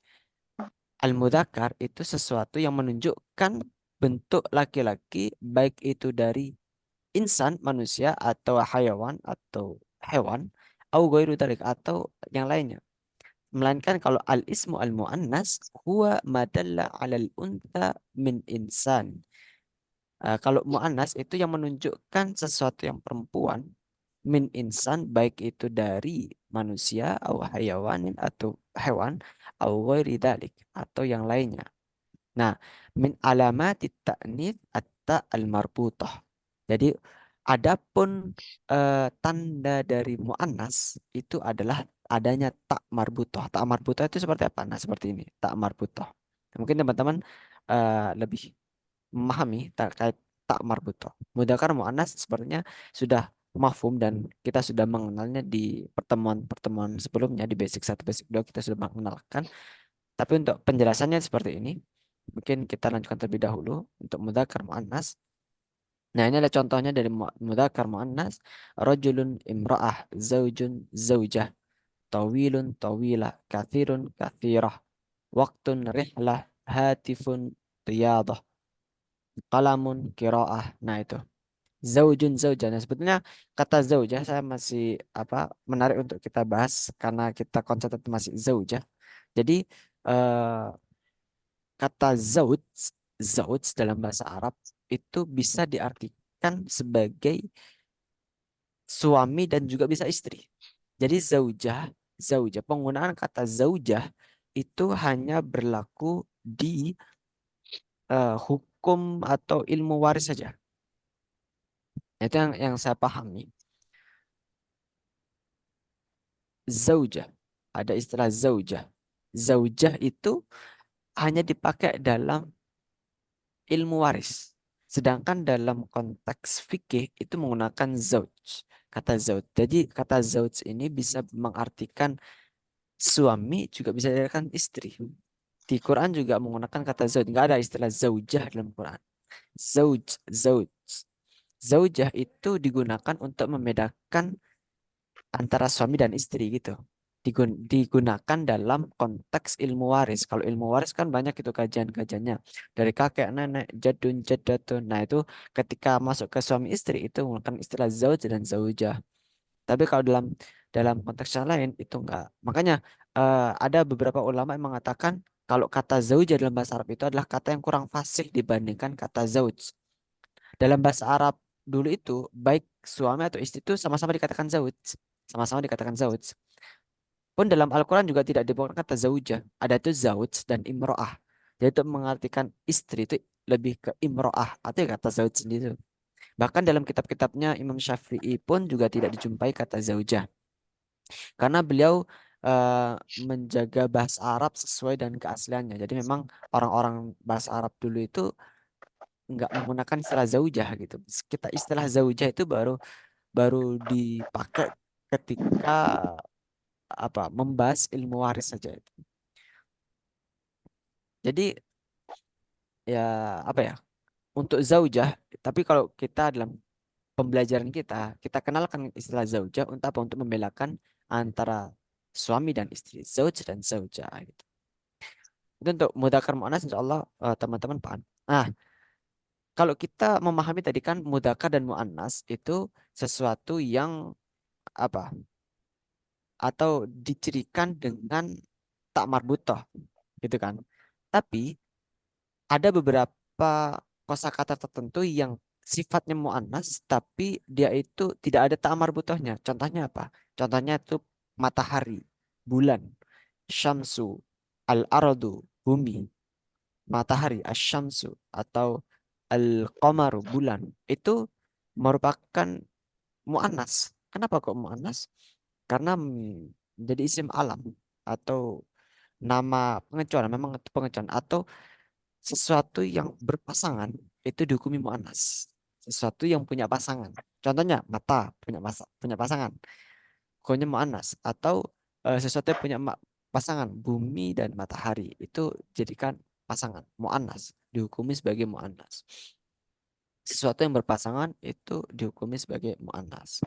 Al-mudzakkar itu sesuatu yang menunjukkan bentuk laki-laki baik itu dari insan manusia atau hayawan atau hewan au ghairu dzalik atau yang lainnya. Melainkan kalau al-ismu al-muannas huwa ma dalla 'ala al-untha min insan. Kalau mu'annas itu yang menunjukkan sesuatu yang perempuan min insan baik itu dari manusia atau hayawanin atau hewan atau ghairi dzalik atau yang lainnya. Nah, min alamati ta'nits atta al-marbutah. Jadi adapun tanda dari mu'annas itu adalah adanya tak marbutah. Tak marbutah itu seperti apa? Nah, seperti ini, tak marbutah. Mungkin teman-teman lebih memahami terkait tak marbutoh. Mudzakkar muannas sepertinya sudah mafhum dan kita sudah mengenalnya di pertemuan-pertemuan sebelumnya di basic 1 basic 2 kita sudah mengenalkan. Tapi untuk penjelasannya seperti ini. Mungkin kita lanjutkan terlebih dahulu untuk mudzakkar muannas. Nah, ini adalah contohnya dari mudzakkar muannas. Rajulun imra'ah, zaujun zaujah, tawilun tawilah, kathirun kathirah, waktun rihlah, hatifun riyadah, qalamun qiraah. Nah, itu. Zaujun zaujah. Nah, sebetulnya kata zaujah saya masih menarik untuk kita bahas karena kita konsep masih zaujah. Jadi kata zauj dalam bahasa Arab itu bisa diartikan sebagai suami dan juga bisa istri. Jadi zaujah penggunaan kata zaujah itu hanya berlaku di hukum atau ilmu waris saja. Itu yang saya pahami. Zaujah, ada istilah zaujah. Zaujah itu hanya dipakai dalam ilmu waris. Sedangkan dalam konteks fikih itu menggunakan zauj. Kata zauj. Jadi kata zauj ini bisa mengartikan suami juga bisa diartikan istri. Di Quran juga menggunakan kata zauj. Enggak ada istilah zaujah dalam Quran. Zauj. Zaujah itu digunakan untuk membedakan antara suami dan istri gitu. Digunakan dalam konteks ilmu waris. Kalau ilmu waris kan banyak itu kajian-kajiannya. Dari kakek, nenek, jadun, jaddatun. Nah, itu ketika masuk ke suami istri itu menggunakan istilah zauj dan zaujah. Tapi kalau dalam konteks yang lain itu enggak. Makanya ada beberapa ulama yang mengatakan kalau kata zaujah dalam bahasa Arab itu adalah kata yang kurang fasih dibandingkan kata zauj. Dalam bahasa Arab dulu itu baik suami atau istri itu sama-sama dikatakan zauj. Sama-sama dikatakan zauj. Pun dalam Al-Quran juga tidak dibawakan kata zaujah. Ada itu zauj dan imro'ah. Jadi itu mengartikan istri itu lebih ke imro'ah. Atau kata zauj sendiri. Bahkan dalam kitab-kitabnya Imam Syafi'i pun juga tidak dijumpai kata zaujah. Karena beliau menjaga bahasa Arab sesuai dengan keasliannya. Jadi memang orang-orang bahasa Arab dulu itu nggak menggunakan istilah zaujah gitu. Kita istilah zaujah itu baru dipakai ketika membahas ilmu waris saja itu. Jadi ya untuk zaujah, tapi kalau kita dalam pembelajaran kita kenalkan istilah zaujah untuk apa? Untuk membedakan antara suami dan istri, zauj dan zaujah gitu. Itu untuk mudzakkar muannats insyaallah teman-teman paham. Nah, kalau kita memahami tadi kan mudzakkar dan muannats itu sesuatu yang apa? Atau dicirikan dengan tak marbutoh gitu kan. Tapi ada beberapa kosakata tertentu yang sifatnya muannas tapi dia itu tidak ada ta marbutohnya. Contohnya apa? Contohnya itu matahari, bulan, syamsu, al-ardu, bumi, matahari, asyamsu atau al-qamaru, bulan. Itu merupakan muannas. Kenapa kok muannas? Karena menjadi isim alam atau nama pengecualian, memang itu pengecualian atau sesuatu yang berpasangan itu dihukumi muannas. Sesuatu yang punya pasangan. Contohnya mata punya pasangan. Hukumnya muannas atau sesuatu yang punya pasangan bumi dan matahari itu jadikan pasangan muannas, dihukumi sebagai muannas. Sesuatu yang berpasangan itu dihukumi sebagai muannas.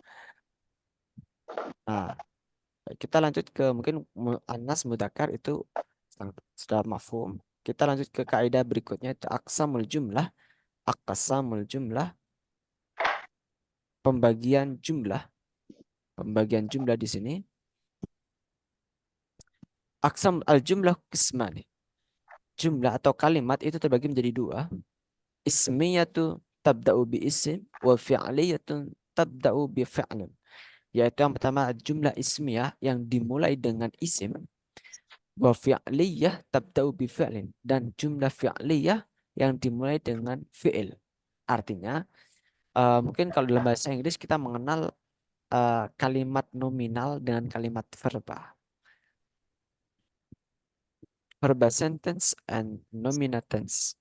Nah, kita lanjut ke mungkin muannas mudzakkar itu sudah mafhum. Kita lanjut ke kaidah berikutnya itu aqsamul jumlah. Aqsamul jumlah, pembagian jumlah. Pembagian jumlah di sini. Aqsam al-jumlah qismani. Jumlah atau kalimat itu terbagi menjadi dua. Ismiyatu tabda'u bi isim wa fi'liyatun tabda'u bi fi'lin. Yaitu yang pertama jumlah ismiyah yang dimulai dengan isim. Wa fi'liyah tabda'u bi fi'lin. Dan jumlah fi'liyah yang dimulai dengan fi'il. Artinya mungkin kalau dalam bahasa Inggris kita mengenal kalimat nominal dengan kalimat verba. Verba sentence and nominal tense.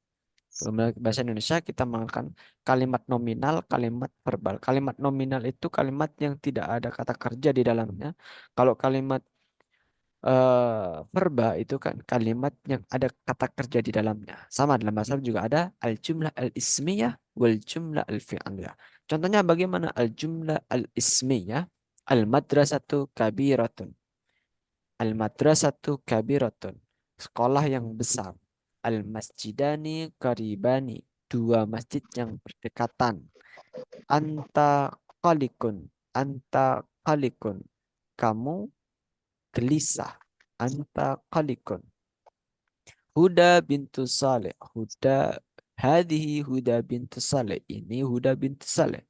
Dalam bahasa Indonesia kita menggunakan kalimat nominal, kalimat verbal. Kalimat nominal itu kalimat yang tidak ada kata kerja di dalamnya. Kalau kalimat verba itu kan kalimat yang ada kata kerja di dalamnya. Sama dalam bahasa Arab juga ada al-jumlah al-ismiyah wal jumlah al-fi'liyah. Contohnya bagaimana al-jumlah al-ismiyah? Al-madrasatu kabiratun. Al-madrasatu kabiratun. Sekolah yang besar. Al-masjidani qaribani. Dua masjid yang berdekatan. Anta qalikun. Anta qalikun. Kamu gelisah. Anta qalikun. Huda bintu Saleh. Huda. Hadihi Huda bintu Saleh. Ini Huda bintu Saleh.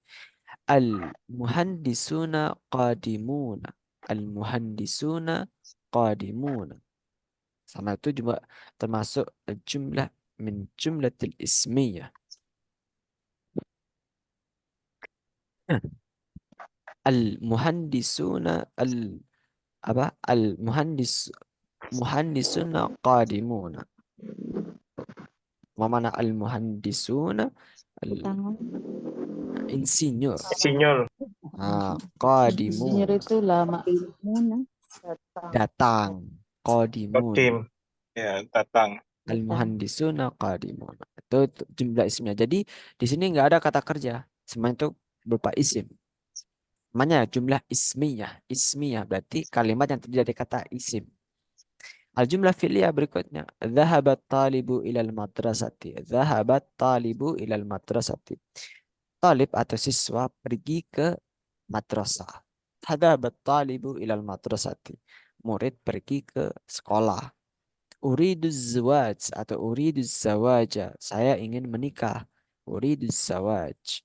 Al-muhandisuna qadimuna. Al-muhandisuna qadimuna. Sama itu juga termasuk jumlah min jumlatil ismiyah. Al-muhandisuna muhandisuna qadimuna. Mana al-muhandisuna insinyur.
Insinyur.
Qadimun.
Insinyur itu lama.
Datang. Qadimun.
Kodim. Ya, datang.
Al-muhandisuna qadimun. Itu jumlah ismnya. Jadi di sini nggak ada kata kerja. Semua itu berupa isim. Namanya jumlah ismiyah. Ismiyah berarti kalimat yang terdiri dari kata isim. Al-jumlah fi'liyah berikutnya. Dhahabat talibu ilal madrasati. Dhahabat talibu ilal madrasati. Talib atau siswa pergi ke madrasah. Dhahabat talibu ilal madrasati. Murid pergi ke sekolah. Uriduz zawaj atau uriduz zawaja. Saya ingin menikah. Uriduz zawaj.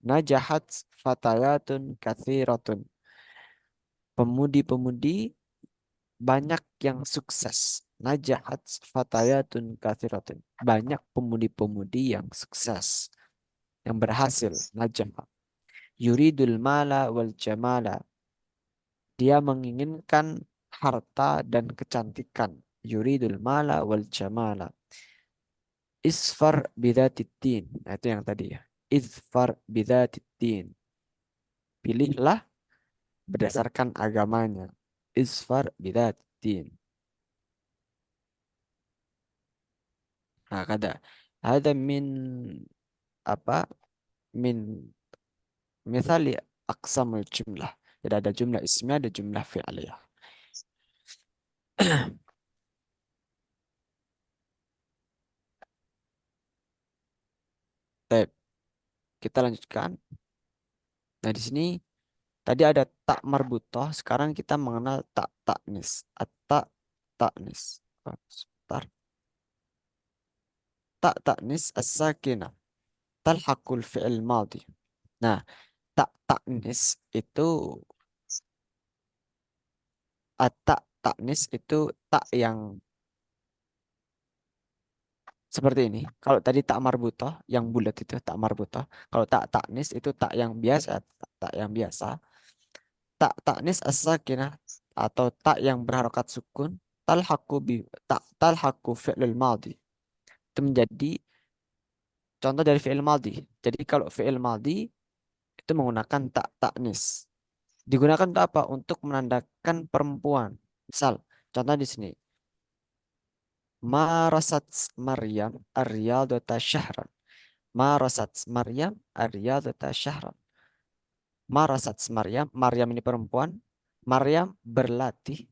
Najahat fatayatun kathiratun. Pemudi-pemudi banyak yang sukses. Najahat fatayatun kathiratun. Banyak pemudi-pemudi yang sukses. Yang berhasil. Najahat. Yuridul mala wal jamala. Dia menginginkan harta dan kecantikan. Yuridul mala wal jamala. Isfar bidatiddin. Nah, itu yang tadi ya. Isfar bidatiddin. Pilihlah berdasarkan agamanya. Isfar bidatiddin. Nah, kata ada min apa? Min misali aqsamul jumlah. Jadi ada jumlah ismiyah, ada jumlah fi'liyah. Baik, kita lanjutkan. Nah, di sini tadi ada tak marbutoh, sekarang kita mengenal tak taknis. Tak taknis. Sebentar. Tak taknis as-sakinah. Talhaqul fi'il madhi. Nah, tak taknis itu tak taknis itu tak yang seperti ini. Kalau tadi tak marbutoh yang bulat itu tak marbutoh. Kalau tak taknis itu tak yang biasa, tak yang biasa. Tak taknis as-sakinah atau tak yang berharokat sukun talhaqu fi'lul madhi. Itu menjadi contoh dari fi'il madhi. Jadi kalau fi'il madhi itu menggunakan tak taknis. Digunakan untuk apa? Untuk menandakan perempuan. Misal, contoh di sini. Marasat Maryam ar-riyadata syahran. Marasat Maryam ar-riyadata syahran. Marasat Maryam, Maryam ini perempuan. Maryam berlatih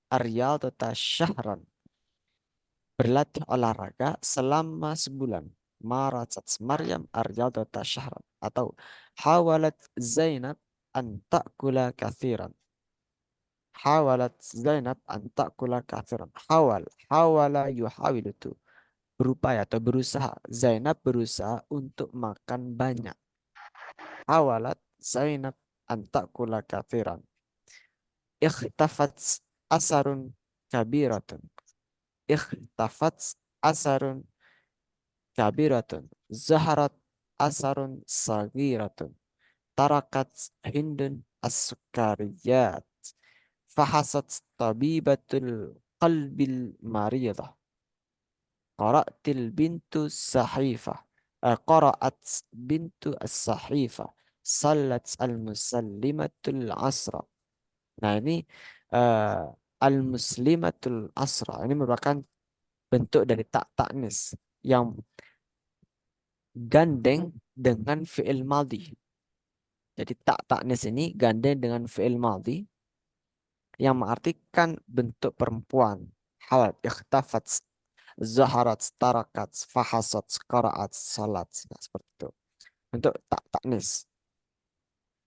ar-riyadata syahran. Berlatih olahraga selama sebulan. Marasat Maryam ar-riyadata syahran. Atau hawalat Zainab an ta'kula kathiran. Hawalat Zainab an ta'kula kathiran. Hawala yuhawilu itu berupaya atau berusaha. Zainab berusaha untuk makan banyak. Hawalat Zainab an ta'kula kathiran. Ikhtafat asarun kabiratun. Ikhtafat asarun kabiratun. Zaharat asarun sagiratun. Tarakat hindun as-sukariyat. Fahasat tabibatul qalbil maridah. Qara'til bintu sahifah. Qara'at bintu as-sahifah. Salat al-musallimatul asra. Nah, ini al-muslimatul asra. Ini merupakan bentuk dari tak taknis yang gandeng dengan fi'il madhi. Jadi tak taknis ini gandeng dengan fi'il madhi yang mengartikan bentuk perempuan. Halat, ikhtafat, zaharat, tarakat, fahasat, qara'at, salat. Nah, seperti itu. Untuk tak taknis.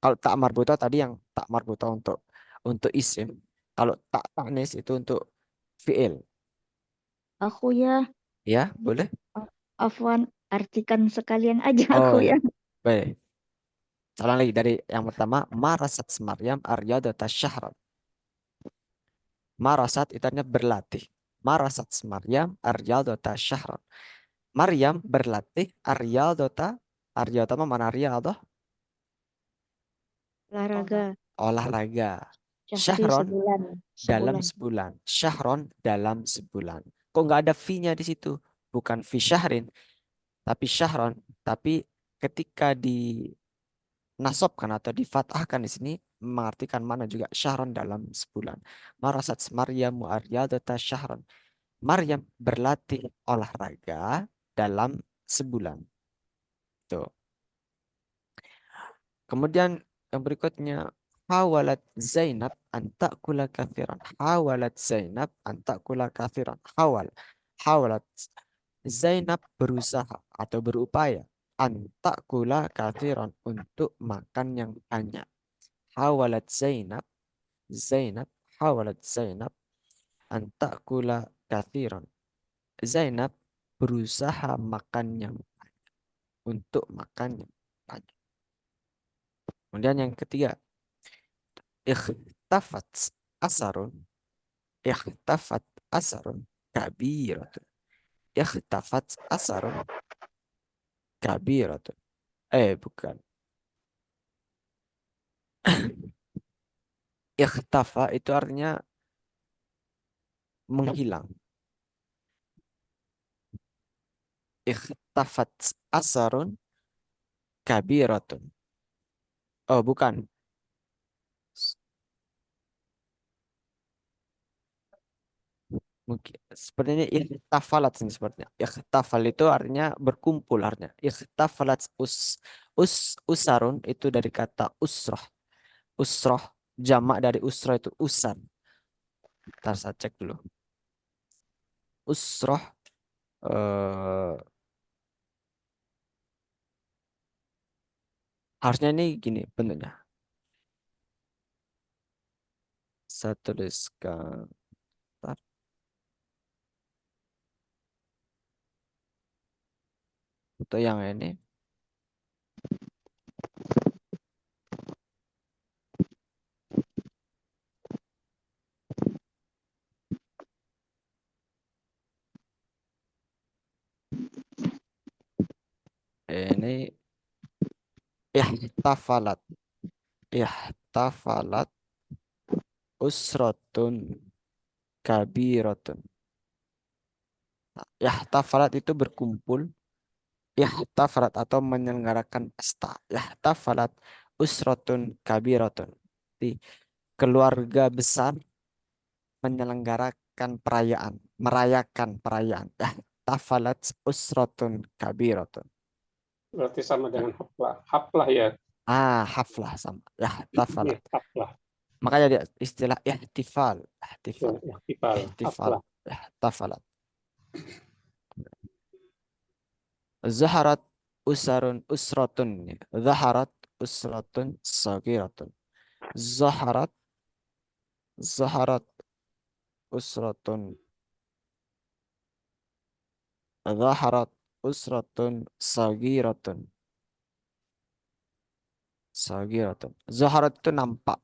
Kalau tak marbuta tadi yang tak marbuta untuk isim. Kalau tak taknis itu untuk fi'il.
Aku ya,
Ya, boleh?
Afwan, artikan sekalian aja
Oh
aku
ya.
ya.
Baik. Salah lagi dari yang pertama, marasat Maryam aryadata syahran. Marasat itu artinya berlatih. Marasat Maryam aryadata syahran. Maryam berlatih aryadata. Aryadata mana riyadhah?
Olahraga,
Olahraga.
syahri
Syahron
sebulan.
dalam
Sebulan.
sebulan. Syahron dalam sebulan. Kok nggak ada fi-nya di situ? Bukan fi syahrin, tapi syahron. Tapi ketika dinasabkan atau difathahkan di sini mengartikan mana juga syahron dalam sebulan. Marasat Maryam aryadata syahron. Maryam berlatih olahraga dalam sebulan. Tuh. Kemudian yang berikutnya, hawalat Zainab an ta'kula kathiran. Hawalat Zainab an ta'kula kathiran. Hawalat Zainab berusaha atau berupaya an ta'kula kathiran untuk makan yang banyak. Hawalat Zainab hawalat Zainab an ta'kula kathiran. Zainab berusaha makan yang banyak, untuk makan yang banyak. Kemudian yang ketiga, ikhtafat asarun, ikhtafat asarun kabiratun. Ikhtafat asarun kabiratun. Bukan. Ikhtafa itu artinya menghilang. Ikhtafat asarun kabiratun. Oh, bukan. Mungkin sepertinya ikhtafalat ini sepertinya. Ikhtafal itu artinya berkumpul artinya. Ikhtafalat usarun itu dari kata usroh. Usroh jamak dari usroh itu usar. Ntar saya cek dulu. Usroh harusnya ini gini bentuknya. Saya tuliskan. Ntar. Untuk yang ini. Ini ihtafalat. Ihtafalat usratun kabiratun. Ihtafalat itu berkumpul. Ihtafalat atau menyelenggarakan pesta. Ihtafalat usratun kabiratun. Di keluarga besar menyelenggarakan perayaan, merayakan perayaan. Ihtafalat usratun kabiratun.
Berarti sama dengan haflah. Haflah ya.
Haflah sama. Ihtafalat.
Haflah.
Makanya dia istilah ihtifal. Ihtifal.
Ihtifal.
Ihtifal.
Haflah.
Ihtafalat. Zaharat usratun. Zaharat usratun sagiratun. Zaharat usratun. Zaharat usratun sagiratun. Sagiratun. Zaharat itu nampak.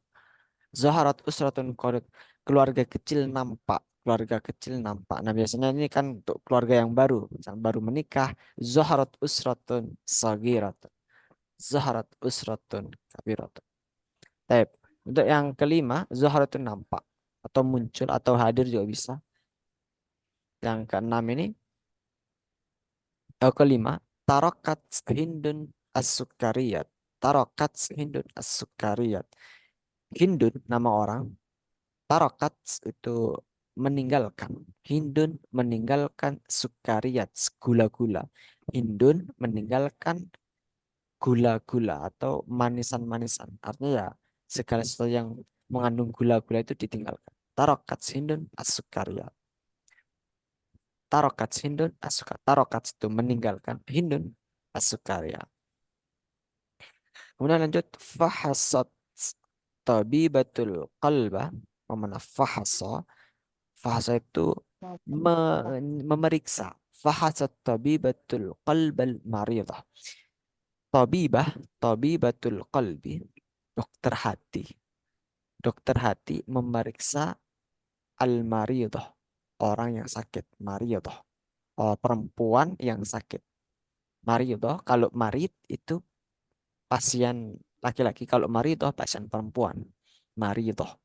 Zaharat usratun qarit. Keluarga kecil nampak. Keluarga kecil nampak. Nah, biasanya ini kan untuk keluarga yang baru. Misalnya baru menikah. Zaharat usratun sagiratun. Zaharat usratun kabiratun. Baik. Untuk yang kelima, zaharat itu nampak. Atau muncul atau hadir juga bisa. Yang keenam ini, Kelima, tarokat Hindun as-Sukariyat. Tarokat Hindun as-Sukariyat. Hindun nama orang, tarokat itu meninggalkan. Hindun meninggalkan sukariyat, gula-gula. Hindun meninggalkan gula-gula atau manisan-manisan. Artinya ya segala sesuatu yang mengandung gula-gula itu ditinggalkan. Tarokat Hindun as-Sukariyat. Tarokat Hindun as-Sukariyat. Tarokat itu meninggalkan. Hindun as-Sukariyat. Kemudian lanjut fahasat tabibatul qalba, mana fahasa. Fahasa itu memeriksa. Fahasat tabibatul qalbal maridah. Tabibah, tabibatul qalbi, dokter hati. Dokter hati memeriksa al-maridah, orang yang sakit. Maridah, perempuan yang sakit. Maridah, kalau marid itu pasien laki-laki, kalau maridah pasien perempuan. Maridah,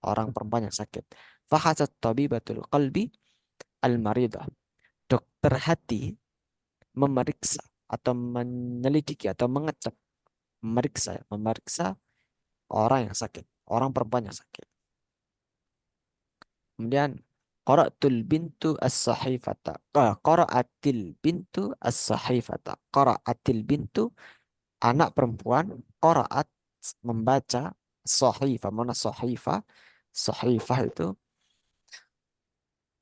orang perempuan yang sakit. Fahasat tabibatul qalbi al-maridah. Dokter hati memeriksa atau menyelidiki atau mengecek, memeriksa orang yang sakit, orang perempuan yang sakit. Kemudian qara'atil bintu as-sahifata. Qara'atil bintu as-sahifata. Qara'atil bintu, anak perempuan, qara'at membaca, sahifah, mana sahifah? Sahifah itu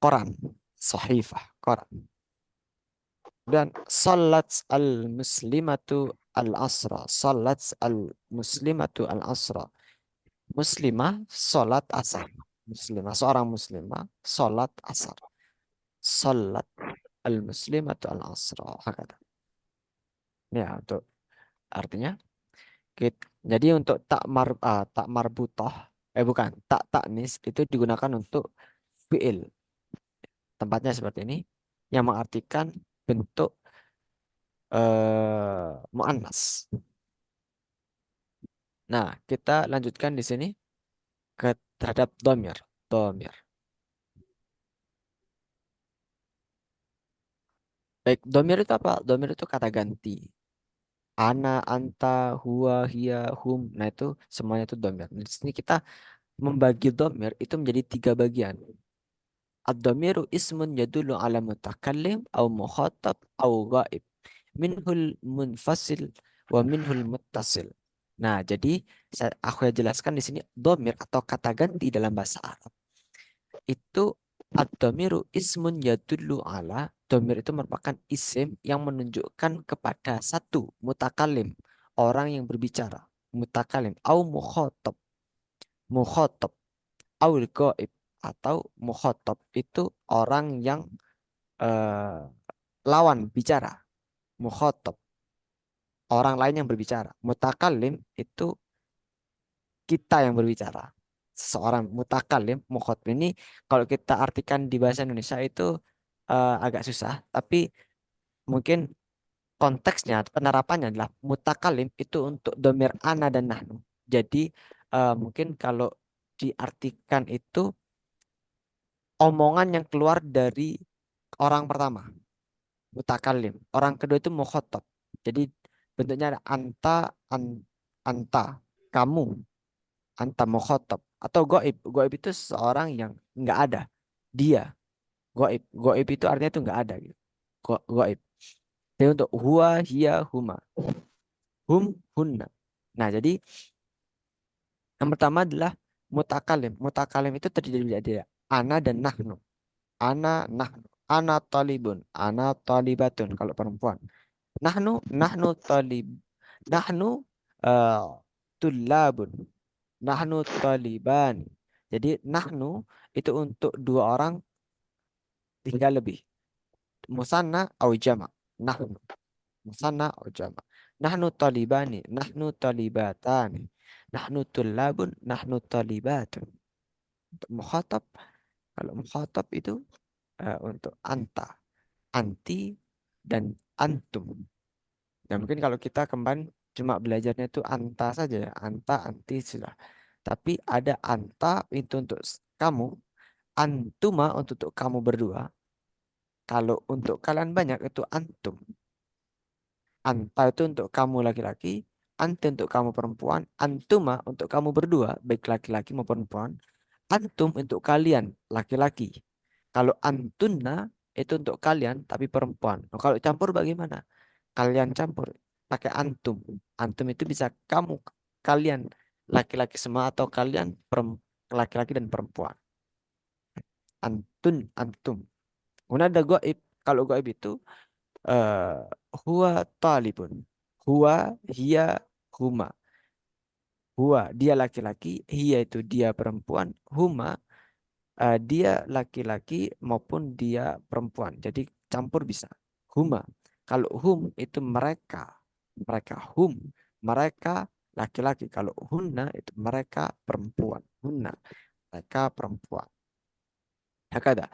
koran, sahifah, koran. Dan salat al-muslimatu al-asra. Salat al-muslimatu al-asra. Muslimah salat asar. Muslimah, seorang muslimah salat asar. Salat al-muslimatu al-asra. Hakata. Ya, untuk artinya jadi untuk tak marbutah, bukan, tak taknis itu digunakan untuk fi'il. Tempatnya seperti ini yang mengartikan bentuk muannas. Nah, kita lanjutkan di sini terhadap domir. Domir. Baik, domir itu apa? Domir itu kata ganti. Ana, anta, huwa, hiya, hum. Nah, itu semuanya itu domir. Di sini kita membagi domir itu menjadi 3 bagian. Ad-domiru ismun yadullu ala mutakallim au mukhatab au ghaib. Minhul munfasil wa minhul muttasil. Nah, jadi aku jelaskan di sini domir atau kata ganti dalam bahasa Arab. Itu ad-domiru ismun yadullu ala. Domir itu merupakan isim yang menunjukkan kepada satu mutakalim, orang yang berbicara. Mutakalim au mukhatab. Mukhatab au ghaib, atau mukhatab itu orang yang lawan bicara. Mukhatab, orang lain yang berbicara. Mutakalim itu kita yang berbicara. Seseorang mutakalim, mukhatab ini kalau kita artikan di bahasa Indonesia itu agak susah, tapi mungkin konteksnya, penerapannya adalah mutakalim itu untuk domir ana dan nahnu. Jadi mungkin kalau diartikan itu omongan yang keluar dari orang pertama, mutakalim. Orang kedua itu mukhatab. Jadi bentuknya ada anta, kamu, anta mukhatab. Atau goib. Goib itu seorang yang nggak ada. Dia. Goib. Goib itu artinya itu nggak ada. Gitu. Goib. Jadi untuk huwa, hiya, huma. Hum, hunna. Nah, jadi yang pertama adalah mutakalim. Mutakalim itu terdiri dari ana dan nahnu. Ana, nahnu. Ana talibun. Ana talibatun kalau perempuan. Nahnu talib. Nahnu tullabun. Nahnu taliban. Jadi nahnu itu untuk 2 orang 3 lebih. Musanna au jama'. Nahnu. Musanna au jama'. Nahnu talibani. Nahnu talibatani. Nahnu tullabun. Nahnu talibatun. Untuk mukhatab. Kalau mukhatab itu untuk anta, anti, dan antum. Ya mungkin kalau kita kemarin cuma belajarnya itu anta saja ya. Anta, anti sudah. Tapi ada anta itu untuk kamu. Antuma untuk kamu berdua. Kalau untuk kalian banyak itu antum. Anta itu untuk kamu laki-laki, ante untuk kamu perempuan, antuma untuk kamu berdua, baik laki-laki maupun perempuan, antum untuk kalian laki-laki. Kalau antunna itu untuk kalian tapi perempuan. Nah, kalau campur bagaimana? Kalian campur pakai antum. Antum itu bisa kamu, kalian laki-laki semua atau kalian laki-laki dan perempuan. Antun, antum. Kemudian ada goib. Kalau goib itu eh huwa talibun. Huwa, hiya, huma. Huwa, dia laki-laki. Hiya itu dia perempuan. Huma, dia laki-laki maupun dia perempuan. Jadi campur bisa. Huma. Kalau hum itu mereka. Mereka hum. Mereka laki-laki. Kalau hunna itu mereka perempuan. Hunna. Mereka perempuan. Hakada.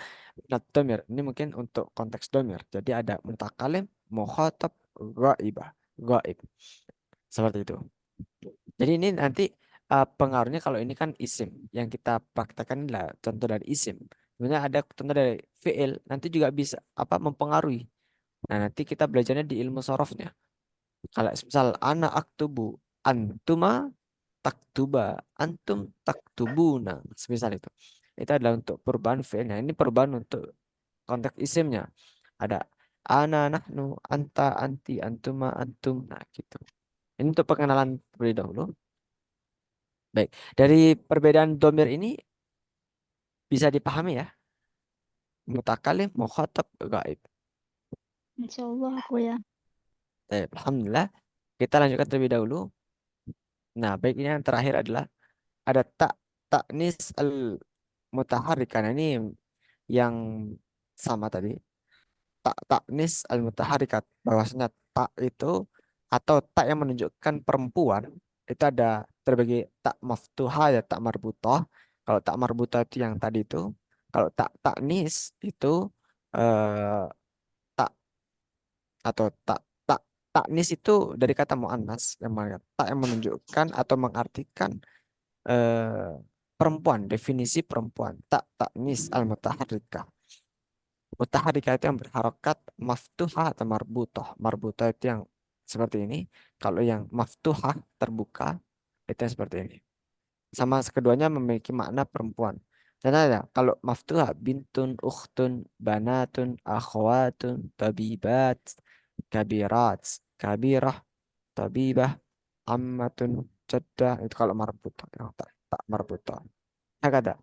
Nah, domir. Ini mungkin untuk konteks domir. Jadi ada mutakalim, mukhatab, ghaibah. Ghaib. Seperti itu. Jadi ini nanti pengaruhnya kalau ini kan isim. Yang kita praktekkan adalah contoh dari isim. Sebenarnya ada contoh dari fi'il. Nanti juga bisa apa mempengaruhi. Nah, nanti kita belajarnya di ilmu sorofnya. Kalau misal ana aktubu, antuma taktuba, antum taktubuna. Semisal itu. Itu adalah untuk perubahan fi'ilnya. Ini perubahan untuk konteks isimnya. Ada ana, nahnu, anta, anti, antuma, antum. Nah, gitu. Ini untuk pengenalan terlebih dahulu. Baik, dari perbedaan domir ini bisa dipahami ya. Mutakalim, mukhatab, gaib.
Insya Allah aku ya.
Baik, alhamdulillah. Kita lanjutkan terlebih dahulu. Nah, baik ini yang terakhir adalah ada taknis al mutaharrik. Karena ini yang sama tadi. Taknis al mutaharikat. Bahwasanya tak itu atau tak yang menunjukkan perempuan itu ada terbagi tak maftuhah ya tak marbutah. Kalau tak marbutah itu yang tadi itu. Kalau tak taknis itu eh, tak atau tak taknis itu dari kata muannas yang mana tak yang menunjukkan atau mengartikan eh, perempuan, definisi perempuan. Tak taknis al mutaharrikah. Mutaharrikah itu yang berharokat maftuhah atau marbutah. Marbutah itu yang seperti ini. Kalau yang maftuhah terbuka itu yang seperti ini. Sama keduanya memiliki makna perempuan. Dan ada kalau maftuhah bintun, ukhtun, banatun, akhwatun, tabibat, kabirat, kabirah, tabibah, ammatun, jaddah itu kalau marbutah. Yang tak marbutah. Hakada.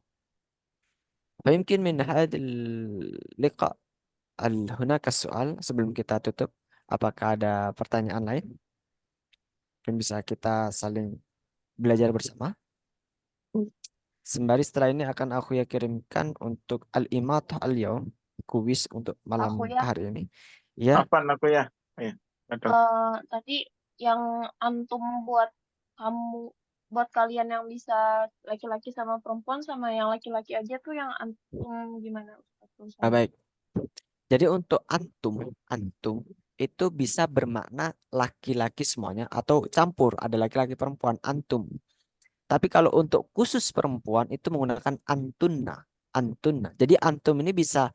فيمكن من هذا اللقاء هناك السؤال sebelum kita tutup. Apakah ada pertanyaan lain? Mungkin bisa kita saling belajar bersama. Sembari setelah ini akan aku ya kirimkan untuk al-imatah al-yaum, kuis untuk malam
Aku ya.
hari ini. Ya,
Apaan aku ya? Iya, betul.
Tadi yang antum buat kamu, buat kalian yang bisa laki-laki sama perempuan sama yang laki-laki aja tuh yang antum gimana Ustaz?
baik. Jadi untuk antum, antum itu bisa bermakna laki-laki semuanya atau campur ada laki-laki perempuan antum. Tapi kalau untuk khusus perempuan itu menggunakan antunna, antunna. Jadi antum ini bisa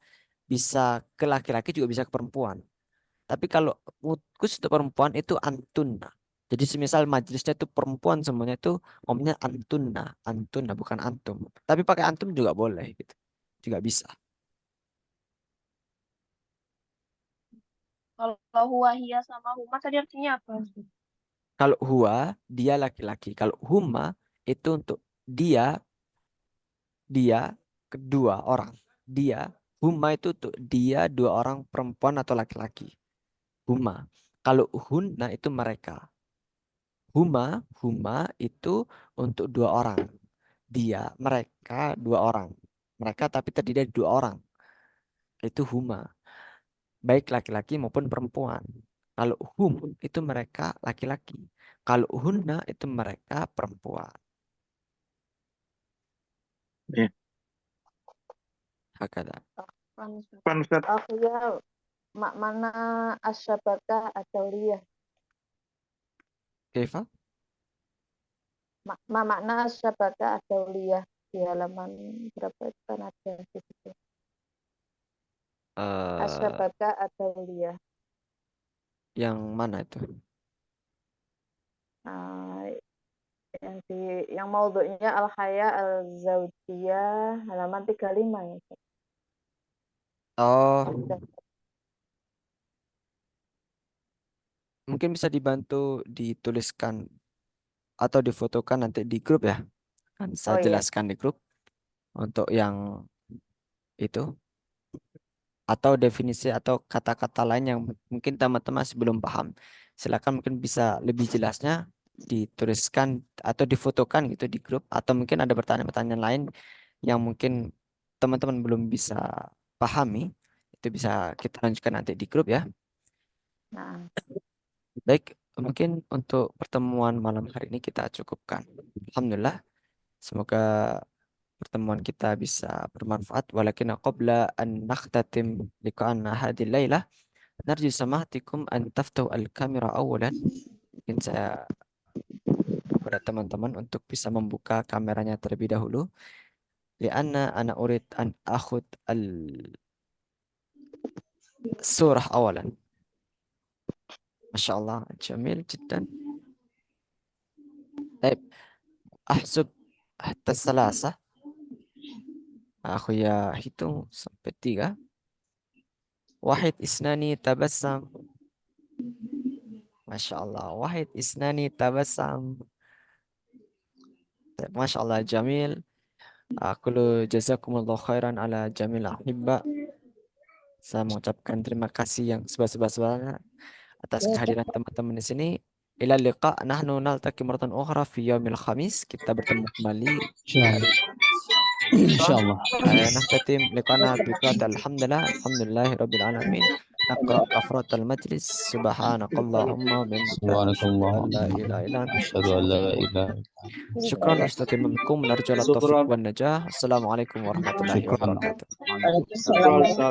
bisa ke laki-laki juga bisa ke perempuan. Tapi kalau khusus untuk perempuan itu antunna. Jadi semisal majelisnya itu perempuan semuanya itu ngomongnya antunna, antunna bukan antum. Tapi pakai antum juga boleh gitu. Juga bisa.
Kalau huwa hiya sama huma tadi artinya apa?
Kalau huwa dia laki-laki. Kalau huma itu untuk dia dia kedua orang. Dia huma itu untuk dia dua orang perempuan atau laki-laki. Huma. Kalau hunna itu mereka. Huma, huma itu untuk dua orang. Dia, mereka dua orang. Mereka tapi terdiri dari dua orang. Itu huma. Baik laki-laki maupun perempuan. Kalau hum itu mereka laki-laki. Kalau hunna itu mereka perempuan.
Iya.
Hakada.
Apaan, Ustaz?
Aku ya mana asyabaka adawliyah.
Kaifa?
Makna asyabaka adawliyah di halaman berapa itu kan ada di situ. Asyabaka Adawiyah.
Yang mana itu?
Yang maudhu'nya Al-Haya Al-Zawjiyah halaman 35 ya.
Oh, mungkin bisa dibantu dituliskan atau difotokan nanti di grup ya. Kan saya
iya.
jelaskan di grup untuk yang itu. Atau definisi atau kata-kata lain yang mungkin teman-teman masih belum paham. Silakan mungkin bisa lebih jelasnya dituliskan atau difotokan gitu di grup. Atau mungkin ada pertanyaan-pertanyaan lain yang mungkin teman-teman belum bisa pahami. Itu bisa kita lanjutkan nanti di grup ya.
Nah,
Baik, mungkin untuk pertemuan malam hari ini kita cukupkan. Alhamdulillah, semoga pertemuan kita bisa bermanfaat. Walakin qabla an nakhtatim liqa'ana hadhihi lailah, narju samahatikum an taftahu al-kamera awalan. Mungkin saya kepada teman-teman untuk bisa membuka kameranya terlebih dahulu. Lianna ana urid an akhud al-surah awalan. Masya Allah, jamil jiddan. Baik, ahsub hatta salasa. Aku ya hitung sampai 3. Wahid isnani tabassam. Masya Allah. Wahid isnani tabassam. Masya Allah, jamil. Aku jazakumullah khairan ala jamil ahibba. Saya mengucapkan terima kasih yang sebesar-besarnya atas kehadiran teman-teman di sini. Ila liqa, nahnu naltaqi maratan ukhra fi yaumil khamis. Kita bertemu kembali hari
Insyaallah.
نختتم لقاءنا بقراءة alhamdulillahi rabbil alamin. نقرأ كفارة المجلس سبحانك اللهم وبحمدك
Subhanakallahumma
لا إله إلا أنت
asyhadu an la ilaha
شكرا نختتم بكم نرجو التوفيق والنجاح. السلام عليكم ورحمة الله
Syukran.
وبركاته.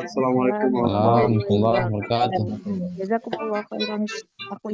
Assalamualaikum warahmatullahi
Warahmatullahi wabarakatuh.
Jazakumullah khairan. Aku